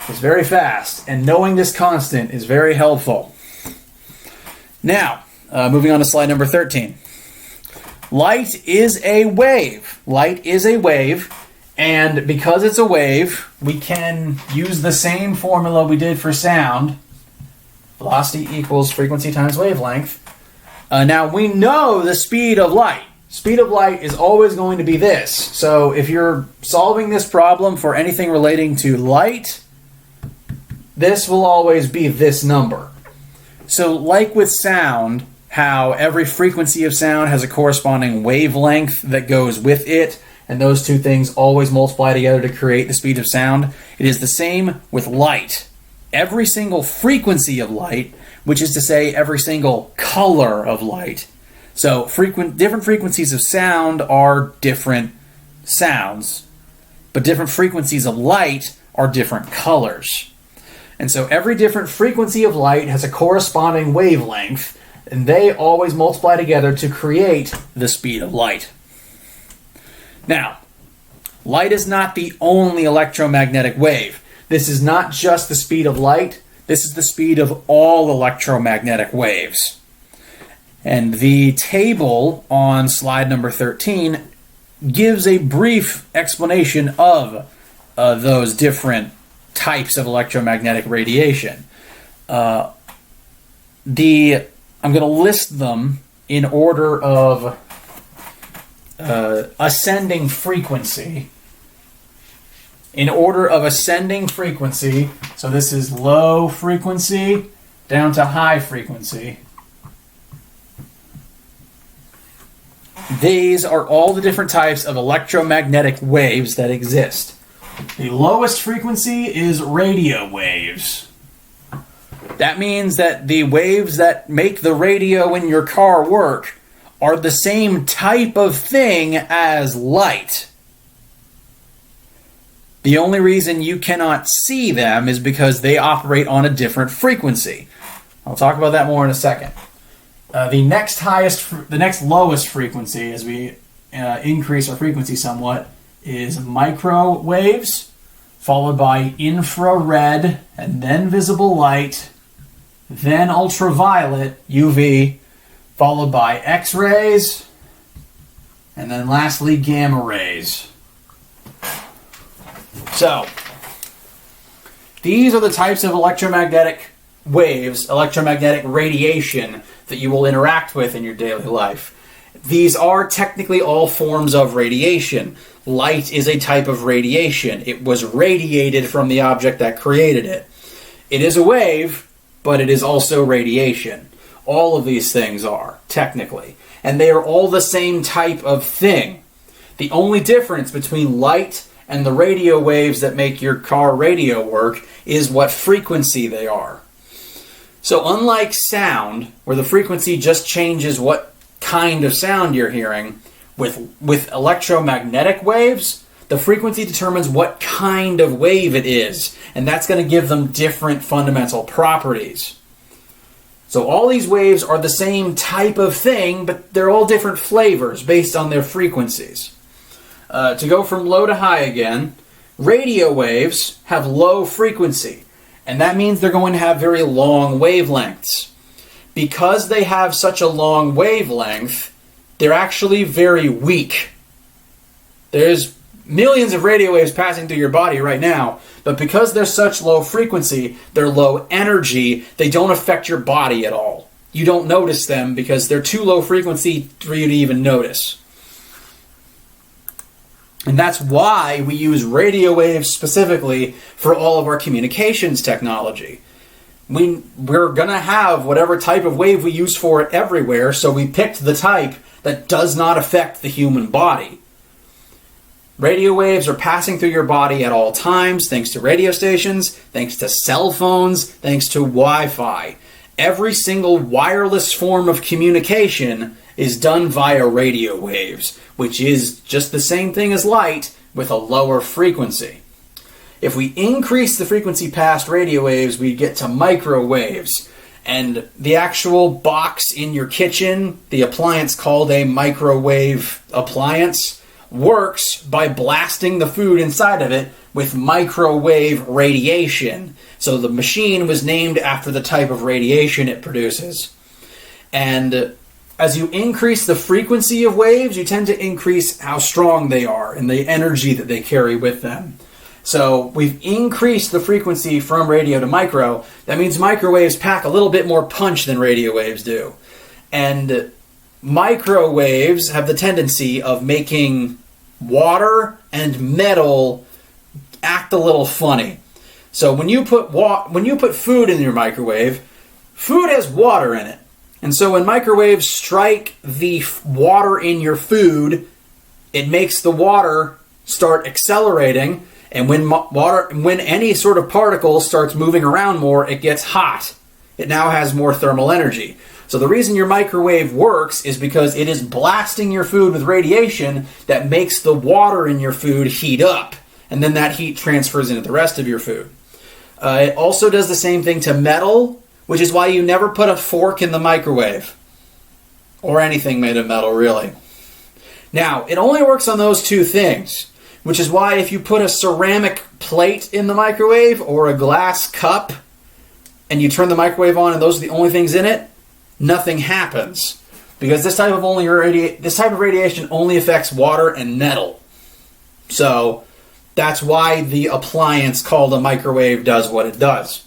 It's very fast, and knowing this constant is very helpful. Now, moving on to slide number 13. Light is a wave. Light is a wave. And because it's a wave, we can use the same formula we did for sound. Velocity equals frequency times wavelength. Now, we know the speed of light. Speed of light is always going to be this. So if you're solving this problem for anything relating to light, this will always be this number. So like with sound, how every frequency of sound has a corresponding wavelength that goes with it, and those two things always multiply together to create the speed of sound. It is the same with light. Every single frequency of light, which is to say every single color of light. So different frequencies of sound are different sounds, but different frequencies of light are different colors. And so every different frequency of light has a corresponding wavelength, and they always multiply together to create the speed of light. Now, light is not the only electromagnetic wave. This is not just the speed of light. This is the speed of all electromagnetic waves. And the table on slide number 13 gives a brief explanation of those different types of electromagnetic radiation. I'm going to list them in order of ascending frequency. In order of ascending frequency, so this is low frequency down to high frequency. These are all the different types of electromagnetic waves that exist. The lowest frequency is radio waves. That means that the waves that make the radio in your car work are the same type of thing as light. The only reason you cannot see them is because they operate on a different frequency. I'll talk about that more in a second. The next lowest frequency, as we increase our frequency somewhat, is microwaves, followed by infrared, and then visible light, then ultraviolet, UV, followed by X-rays, and then lastly gamma rays. So, these are the types of electromagnetic waves, electromagnetic radiation that you will interact with in your daily life. These are technically all forms of radiation. Light is a type of radiation. It was radiated from the object that created it. It is a wave, but it is also radiation. All of these things are, technically. And they are all the same type of thing. The only difference between light and the radio waves that make your car radio work is what frequency they are. So unlike sound, where the frequency just changes what kind of sound you're hearing, with electromagnetic waves, the frequency determines what kind of wave it is, and that's going to give them different fundamental properties. So all these waves are the same type of thing, but they're all different flavors based on their frequencies. To go from low to high again, radio waves have low frequency, and that means they're going to have very long wavelengths. Because they have such a long wavelength, they're actually very weak. There's millions of radio waves passing through your body right now, but because they're such low frequency, they're low energy, they don't affect your body at all. You don't notice them because they're too low frequency for you to even notice. And that's why we use radio waves specifically for all of our communications technology. We're going to have whatever type of wave we use for it everywhere, so we picked the type that does not affect the human body. Radio waves are passing through your body at all times, thanks to radio stations, thanks to cell phones, thanks to Wi-Fi. Every single wireless form of communication is done via radio waves, which is just the same thing as light with a lower frequency. If we increase the frequency past radio waves, we get to microwaves. And the actual box in your kitchen, the appliance called a microwave appliance, works by blasting the food inside of it with microwave radiation. So the machine was named after the type of radiation it produces. And as you increase the frequency of waves, you tend to increase how strong they are and the energy that they carry with them. So we've increased the frequency from radio to micro. That means microwaves pack a little bit more punch than radio waves do. And microwaves have the tendency of making water and metal act a little funny. So when you put food in your microwave, food has water in it. And so when microwaves strike the water in your food, it makes the water start accelerating. And when any sort of particle starts moving around more, it gets hot. It now has more thermal energy. So the reason your microwave works is because it is blasting your food with radiation that makes the water in your food heat up. And then that heat transfers into the rest of your food. It also does the same thing to metal, which is why you never put a fork in the microwave. Or anything made of metal, really. Now, it only works on those two things. Which is why if you put a ceramic plate in the microwave or a glass cup and you turn the microwave on and those are the only things in it, nothing happens. Because this type of radiation only affects water and metal. So that's why the appliance called a microwave does what it does.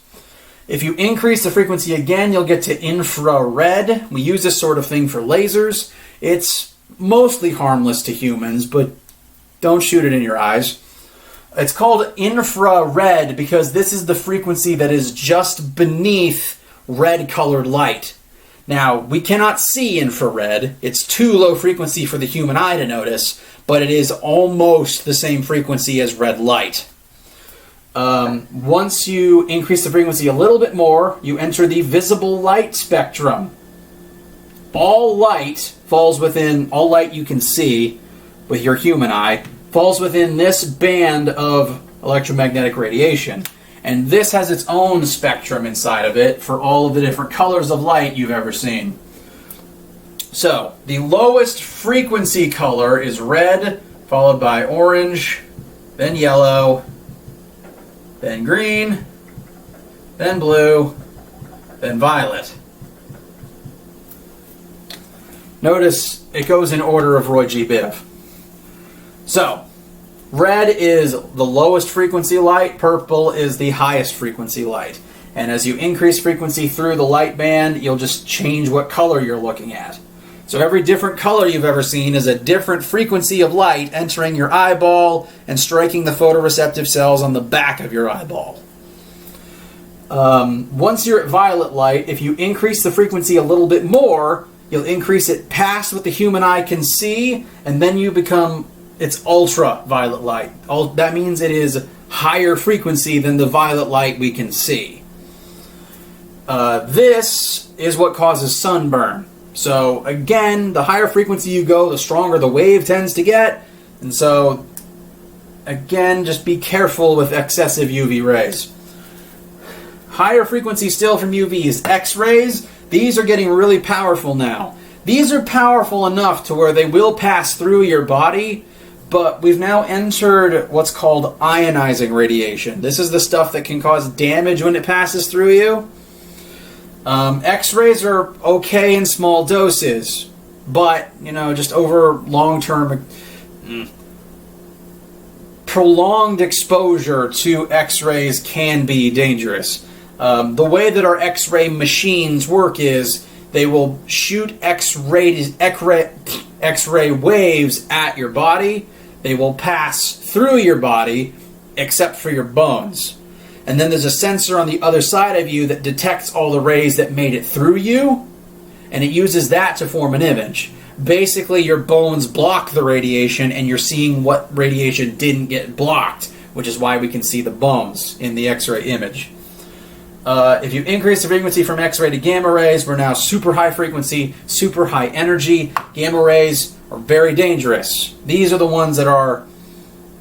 If you increase the frequency again, you'll get to infrared. We use this sort of thing for lasers. It's mostly harmless to humans, but don't shoot it in your eyes. It's called infrared because this is the frequency that is just beneath red-colored light. Now, we cannot see infrared. It's too low frequency for the human eye to notice, but it is almost the same frequency as red light. Once you increase the frequency a little bit more, you enter the visible light spectrum. All light you can see with your human eye falls within this band of electromagnetic radiation. And this has its own spectrum inside of it for all of the different colors of light you've ever seen. So, the lowest frequency color is red, followed by orange, then yellow, then green, then blue, then violet. Notice it goes in order of Roy G. Biv. So, red is the lowest frequency light, purple is the highest frequency light. And as you increase frequency through the light band, you'll just change what color you're looking at. So every different color you've ever seen is a different frequency of light entering your eyeball and striking the photoreceptive cells on the back of your eyeball. Once you're at violet light, if you increase the frequency a little bit more, you'll increase it past what the human eye can see, and then you become... it's ultraviolet light. That means it is higher frequency than the violet light we can see. This is what causes sunburn. So again, the higher frequency you go, the stronger the wave tends to get. And so, again, just be careful with excessive UV rays. Higher frequency still from UV is X-rays. These are getting really powerful now. These are powerful enough to where they will pass through your body, but we've now entered what's called ionizing radiation. This is the stuff that can cause damage when it passes through you. X-rays are okay in small doses, but, just over long-term, prolonged exposure to X-rays can be dangerous. The way that our X-ray machines work is they will shoot X-ray waves at your body. They will pass through your body, except for your bones. And then there's a sensor on the other side of you that detects all the rays that made it through you, and it uses that to form an image. Basically, your bones block the radiation, and you're seeing what radiation didn't get blocked, which is why we can see the bones in the X-ray image. If you increase the frequency from X-ray to gamma rays, we're now super high frequency, super high energy. Gamma rays are very dangerous. These are the ones that are,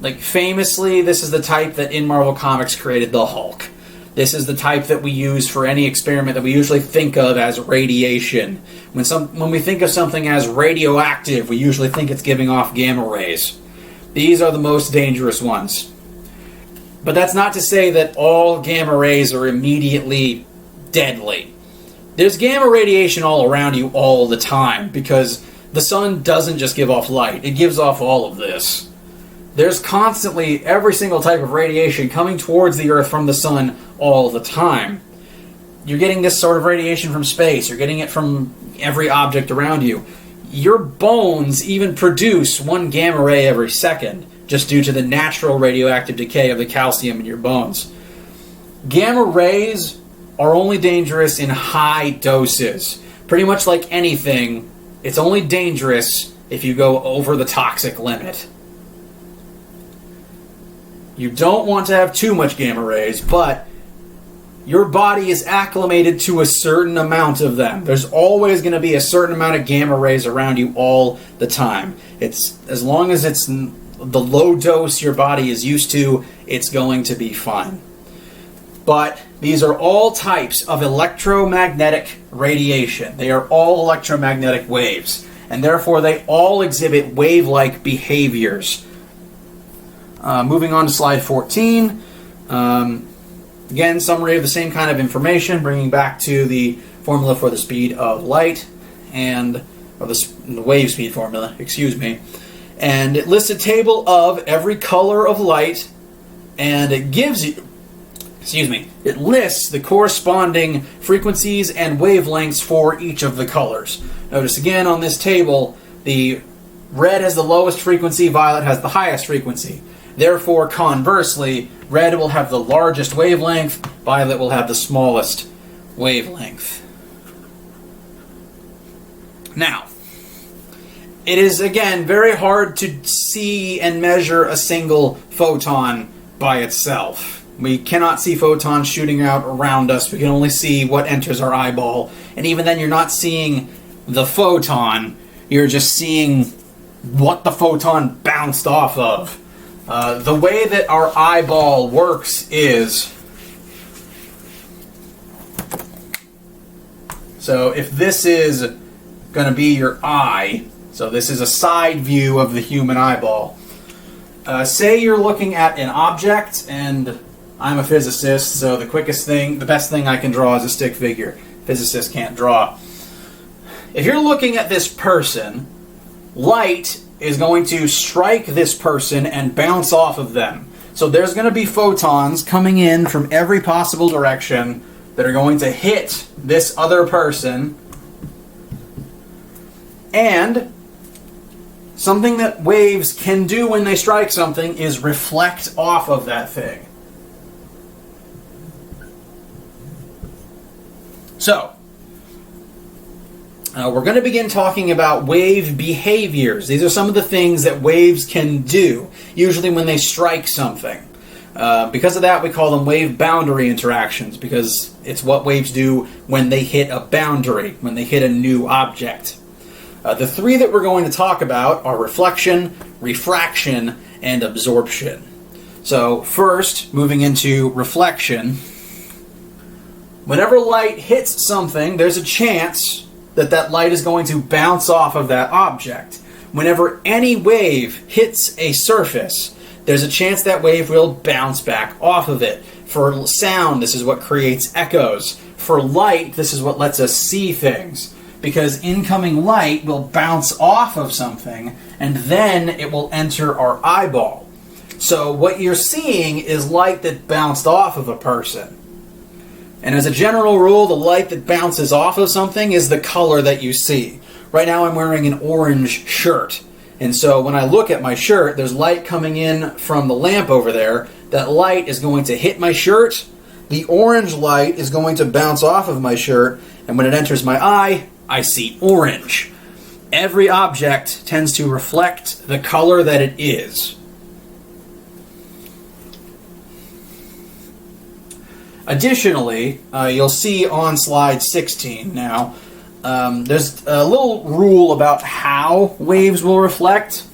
like, famously, this is the type that in Marvel Comics created the Hulk. This is the type that we use for any experiment that we usually think of as radiation. When we think of something as radioactive, we usually think it's giving off gamma rays. These are the most dangerous ones. But that's not to say that all gamma rays are immediately deadly. There's gamma radiation all around you all the time, because the sun doesn't just give off light, it gives off all of this. There's constantly every single type of radiation coming towards the Earth from the sun all the time. You're getting this sort of radiation from space, you're getting it from every object around you. Your bones even produce one gamma ray every second, just due to the natural radioactive decay of the calcium in your bones. Gamma rays are only dangerous in high doses. Pretty much like anything, it's only dangerous if you go over the toxic limit. You don't want to have too much gamma rays, but your body is acclimated to a certain amount of them. There's always going to be a certain amount of gamma rays around you all the time. It's as long as it's the low dose your body is used to, it's going to be fine. But these are all types of electromagnetic radiation. They are all electromagnetic waves, and therefore they all exhibit wave-like behaviors. Moving on to slide 14. Again, summary of the same kind of information, bringing back to the formula for the speed of light, or the wave speed formula, excuse me. And it lists a table of every color of light, and it gives you, it lists the corresponding frequencies and wavelengths for each of the colors. Notice again on this table, the red has the lowest frequency, violet has the highest frequency. Therefore, conversely, red will have the largest wavelength, violet will have the smallest wavelength. Now, it is, again, very hard to see and measure a single photon by itself. We cannot see photons shooting out around us. We can only see what enters our eyeball. And even then, you're not seeing the photon. You're just seeing what the photon bounced off of. The way that our eyeball works is... So if this is going to be your eye, so this is a side view of the human eyeball. Say you're looking at an object, and I'm a physicist, so the best thing I can draw is a stick figure. Physicists can't draw. If you're looking at this person, light is going to strike this person and bounce off of them. So there's going to be photons coming in from every possible direction that are going to hit this other person. And something that waves can do when they strike something is reflect off of that thing. So, we're going to begin talking about wave behaviors. These are some of the things that waves can do, usually when they strike something. Because of that, we call them wave boundary interactions, because it's what waves do when they hit a boundary, when they hit a new object. The three that we're going to talk about are reflection, refraction, and absorption. So first, moving into reflection, whenever light hits something, there's a chance that light is going to bounce off of that object. Whenever any wave hits a surface, there's a chance that wave will bounce back off of it. For sound, this is what creates echoes. For light, this is what lets us see things. Because incoming light will bounce off of something, and then it will enter our eyeball. So what you're seeing is light that bounced off of a person. And as a general rule, the light that bounces off of something is the color that you see. Right now I'm wearing an orange shirt. And so when I look at my shirt, there's light coming in from the lamp over there. That light is going to hit my shirt. The orange light is going to bounce off of my shirt, and when it enters my eye, I see orange. Every object tends to reflect the color that it is. Additionally, you'll see on slide 16 now, there's a little rule about how waves will reflect.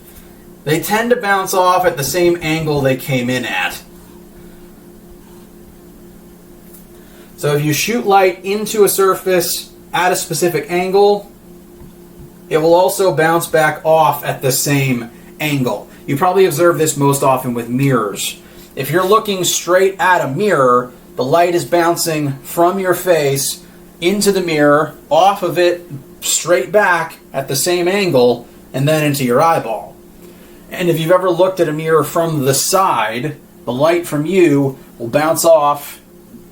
They tend to bounce off at the same angle they came in at. So if you shoot light into a surface at a specific angle, it will also bounce back off at the same angle. You probably observe this most often with mirrors. If you're looking straight at a mirror, the light is bouncing from your face into the mirror, off of it, straight back at the same angle, and then into your eyeball. And if you've ever looked at a mirror from the side, the light from you will bounce off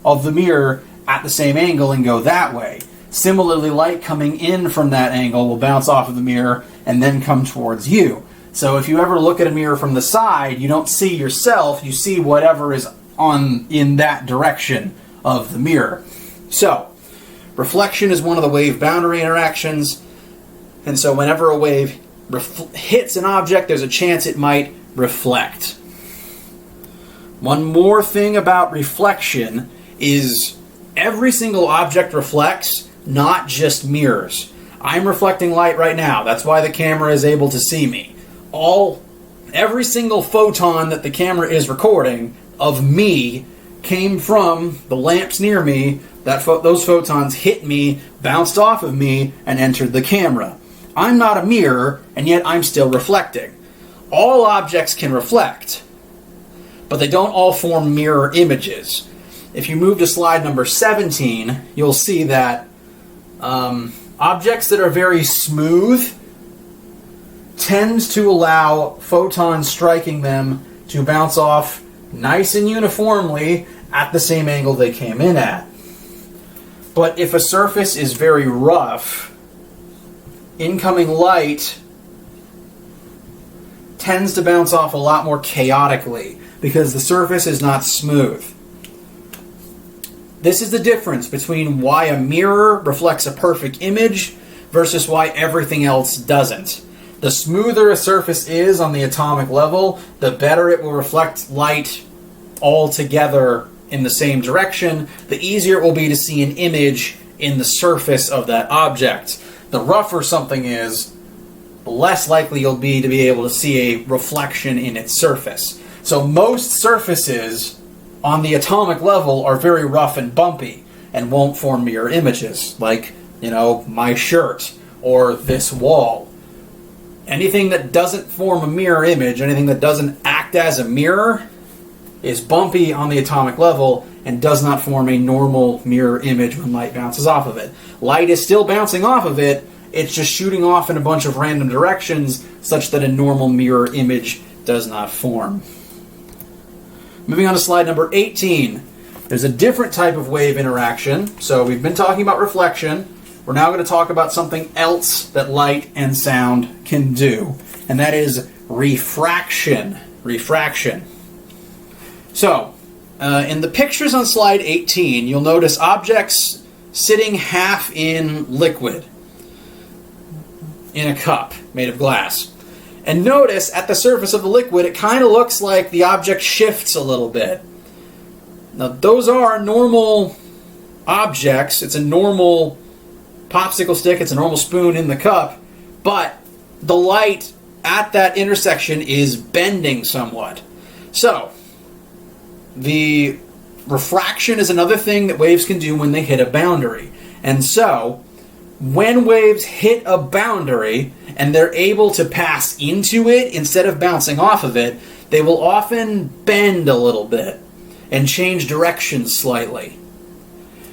of the mirror at the same angle and go that way. Similarly, light coming in from that angle will bounce off of the mirror and then come towards you. So if you ever look at a mirror from the side, you don't see yourself, you see whatever is in that direction of the mirror. So, reflection is one of the wave boundary interactions, and so whenever a wave hits an object, there's a chance it might reflect. One more thing about reflection is every single object reflects, not just mirrors. I'm reflecting light right now. That's why the camera is able to see me. Every single photon that the camera is recording of me came from the lamps near me. Those photons hit me, bounced off of me, and entered the camera. I'm not a mirror, and yet I'm still reflecting. All objects can reflect, but they don't all form mirror images. If you move to slide number 17, you'll see that objects that are very smooth tends to allow photons striking them to bounce off nice and uniformly at the same angle they came in at. But if a surface is very rough, incoming light tends to bounce off a lot more chaotically because the surface is not smooth. This is the difference between why a mirror reflects a perfect image versus why everything else doesn't. The smoother a surface is on the atomic level, the better it will reflect light all together in the same direction, the easier it will be to see an image in the surface of that object. The rougher something is, the less likely you'll be to be able to see a reflection in its surface. So most surfaces on the atomic level are very rough and bumpy and won't form mirror images, like, my shirt or this wall. Anything that doesn't form a mirror image, anything that doesn't act as a mirror, is bumpy on the atomic level and does not form a normal mirror image when light bounces off of it. Light is still bouncing off of it, it's just shooting off in a bunch of random directions such that a normal mirror image does not form. Moving on to slide number 18. There's a different type of wave interaction. So we've been talking about reflection. We're now going to talk about something else that light and sound can do, and that is refraction. Refraction. So, in the pictures on slide 18, you'll notice objects sitting half in liquid in a cup made of glass. And notice at the surface of the liquid, it kind of looks like the object shifts a little bit. Now, those are normal objects. It's a normal popsicle stick, it's a normal spoon in the cup, but the light at that intersection is bending somewhat. So, the refraction is another thing that waves can do when they hit a boundary. And so, when waves hit a boundary and they're able to pass into it instead of bouncing off of it, they will often bend a little bit and change directions slightly.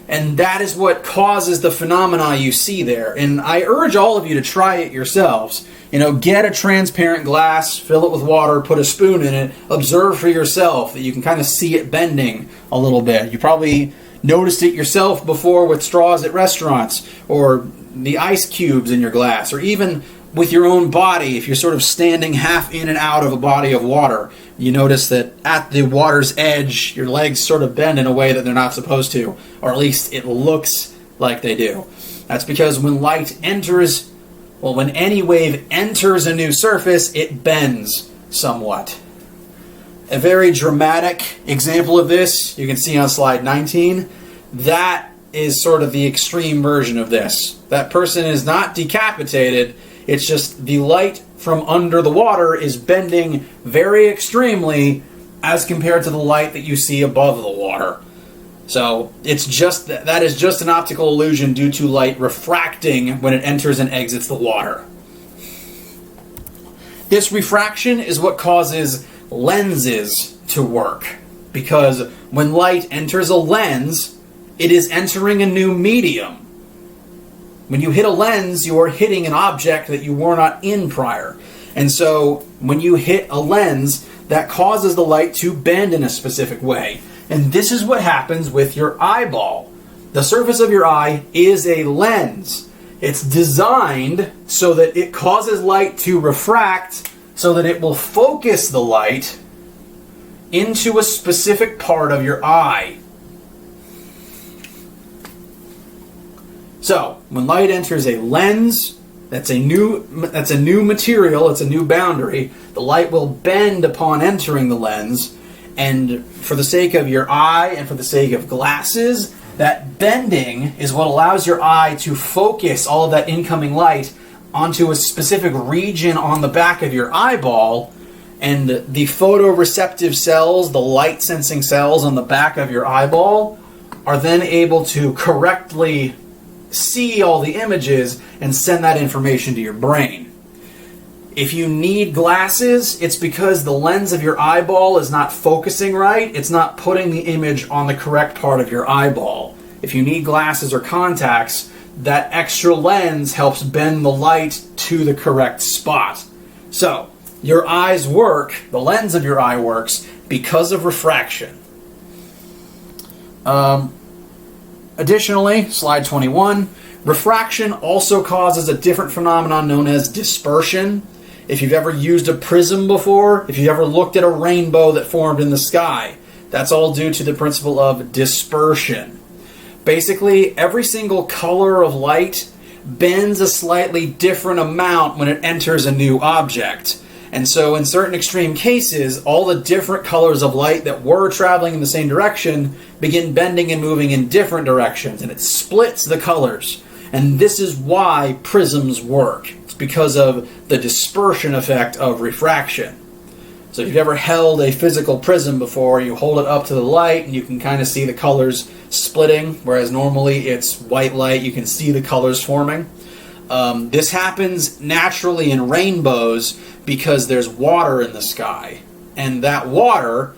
And that is what causes the phenomena you see there. And I urge all of you to try it yourselves. Get a transparent glass, fill it with water, put a spoon in it, observe for yourself that you can kind of see it bending a little bit. You probably noticed it yourself before with straws at restaurants, or the ice cubes in your glass, or even with your own body, if you're sort of standing half in and out of a body of water, you notice that at the water's edge, your legs sort of bend in a way that they're not supposed to, or at least it looks like they do. That's because when light enters, well, when any wave enters a new surface, it bends somewhat. A very dramatic example of this, you can see on slide 19, that is sort of the extreme version of this. That person is not decapitated, it's just the light from under the water is bending very extremely as compared to the light that you see above the water. So it's just that is just an optical illusion due to light refracting when it enters and exits the water. This refraction is what causes lenses to work, because when light enters a lens, it is entering a new medium. When you hit a lens, you are hitting an object that you were not in prior. And so when you hit a lens, that causes the light to bend in a specific way. And this is what happens with your eyeball. The surface of your eye is a lens. It's designed so that it causes light to refract, so that it will focus the light into a specific part of your eye. So, when light enters a lens, that's a new material, it's a new boundary. The light will bend upon entering the lens, and for the sake of your eye and for the sake of glasses, that bending is what allows your eye to focus all of that incoming light onto a specific region on the back of your eyeball, and the photoreceptive cells, the light sensing cells on the back of your eyeball, are then able to correctly see all the images and send that information to your brain. If you need glasses, it's because the lens of your eyeball is not focusing right. It's not putting the image on the correct part of your eyeball. If you need glasses or contacts, that extra lens helps bend the light to the correct spot. So, your eyes work, the lens of your eye works because of refraction. Additionally, slide 21, refraction also causes a different phenomenon known as dispersion. If you've ever used a prism before, if you've ever looked at a rainbow that formed in the sky, that's all due to the principle of dispersion. Basically, every single color of light bends a slightly different amount when it enters a new object. And so in certain extreme cases, all the different colors of light that were traveling in the same direction begin bending and moving in different directions, and it splits the colors. And this is why prisms work. It's because of the dispersion effect of refraction. So if you've ever held a physical prism before, you hold it up to the light and you can kind of see the colors splitting, whereas normally it's white light, you can see the colors forming. This happens naturally in rainbows because there's water in the sky. And that water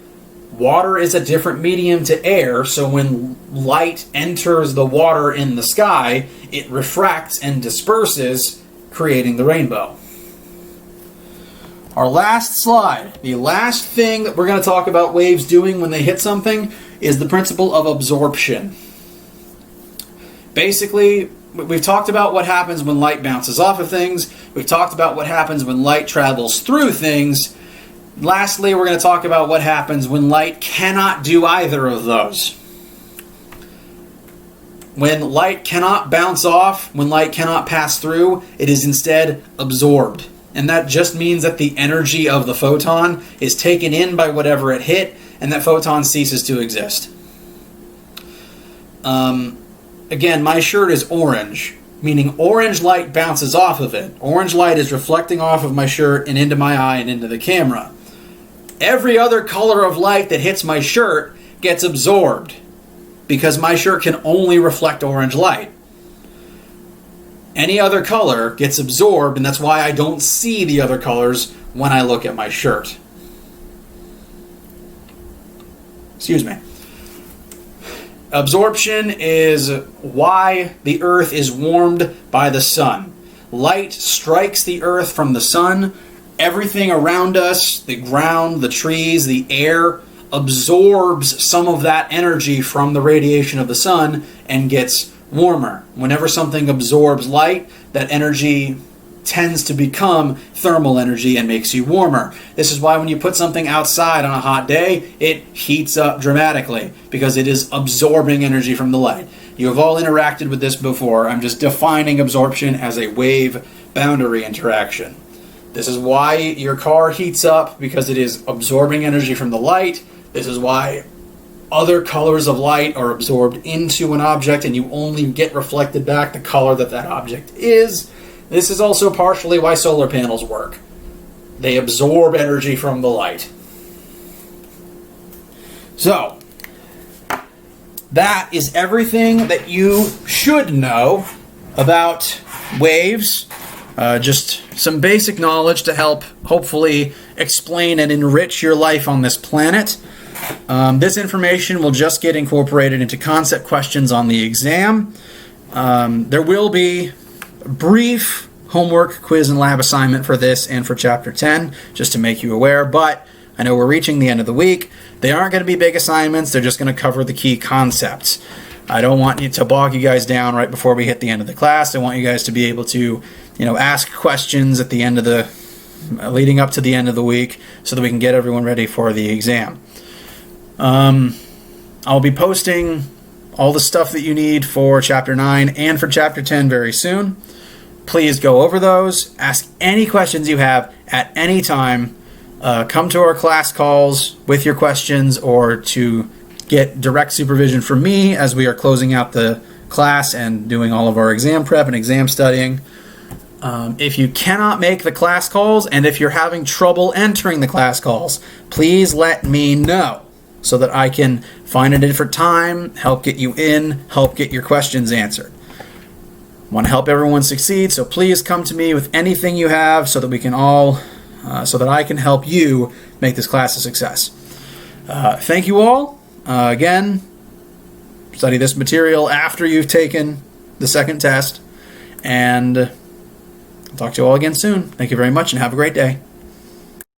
is a different medium to air, so when light enters the water in the sky, it refracts and disperses, creating the rainbow. Our last slide, the last thing that we're going to talk about waves doing when they hit something is the principle of absorption. Basically, we've talked about what happens when light bounces off of things. We've talked about what happens when light travels through things. Lastly, we're going to talk about what happens when light cannot do either of those. When light cannot bounce off, when light cannot pass through, it is instead absorbed. And that just means that the energy of the photon is taken in by whatever it hit, and that photon ceases to exist. Again, my shirt is orange, meaning orange light bounces off of it. Orange light is reflecting off of my shirt and into my eye and into the camera. Every other color of light that hits my shirt gets absorbed because my shirt can only reflect orange light. Any other color gets absorbed, and that's why I don't see the other colors when I look at my shirt. Excuse me. Absorption is why the earth is warmed by the sun. Light strikes the earth from the sun. Everything around us, the ground, the trees, the air, absorbs some of that energy from the radiation of the sun and gets warmer. Whenever something absorbs light, that energy tends to become thermal energy and makes you warmer. This is why when you put something outside on a hot day, it heats up dramatically, because it is absorbing energy from the light. You have all interacted with this before. I'm just defining absorption as a wave boundary interaction. This is why your car heats up, because it is absorbing energy from the light. This is why other colors of light are absorbed into an object and you only get reflected back the color that that object is. This is also partially why solar panels work. They absorb energy from the light. So, that is everything that you should know about waves. Just some basic knowledge to help hopefully explain and enrich your life on this planet. This information will just get incorporated into concept questions on the exam. There will be a brief homework, quiz, and lab assignment for this and for Chapter 10, just to make you aware, but I know we're reaching the end of the week. They aren't going to be big assignments. They're just going to cover the key concepts. I don't want you to bog you guys down right before we hit the end of the class. I want you guys to be able to, ask questions at the end of the, leading up to the end of the week, so that we can get everyone ready for the exam. I'll be posting all the stuff that you need for Chapter 9 and for Chapter 10 very soon. Please go over those. Ask any questions you have at any time. Come to our class calls with your questions, or to get direct supervision from me as we are closing out the class and doing all of our exam prep and exam studying. If you cannot make the class calls, and if you're having trouble entering the class calls, please let me know, so that I can find a different time, help get you in, help get your questions answered. I want to help everyone succeed, so please come to me with anything you have, so that we can all, so that I can help you make this class a success. Thank you all. Again, study this material after you've taken the second test, and I'll talk to you all again soon. Thank you very much, and have a great day.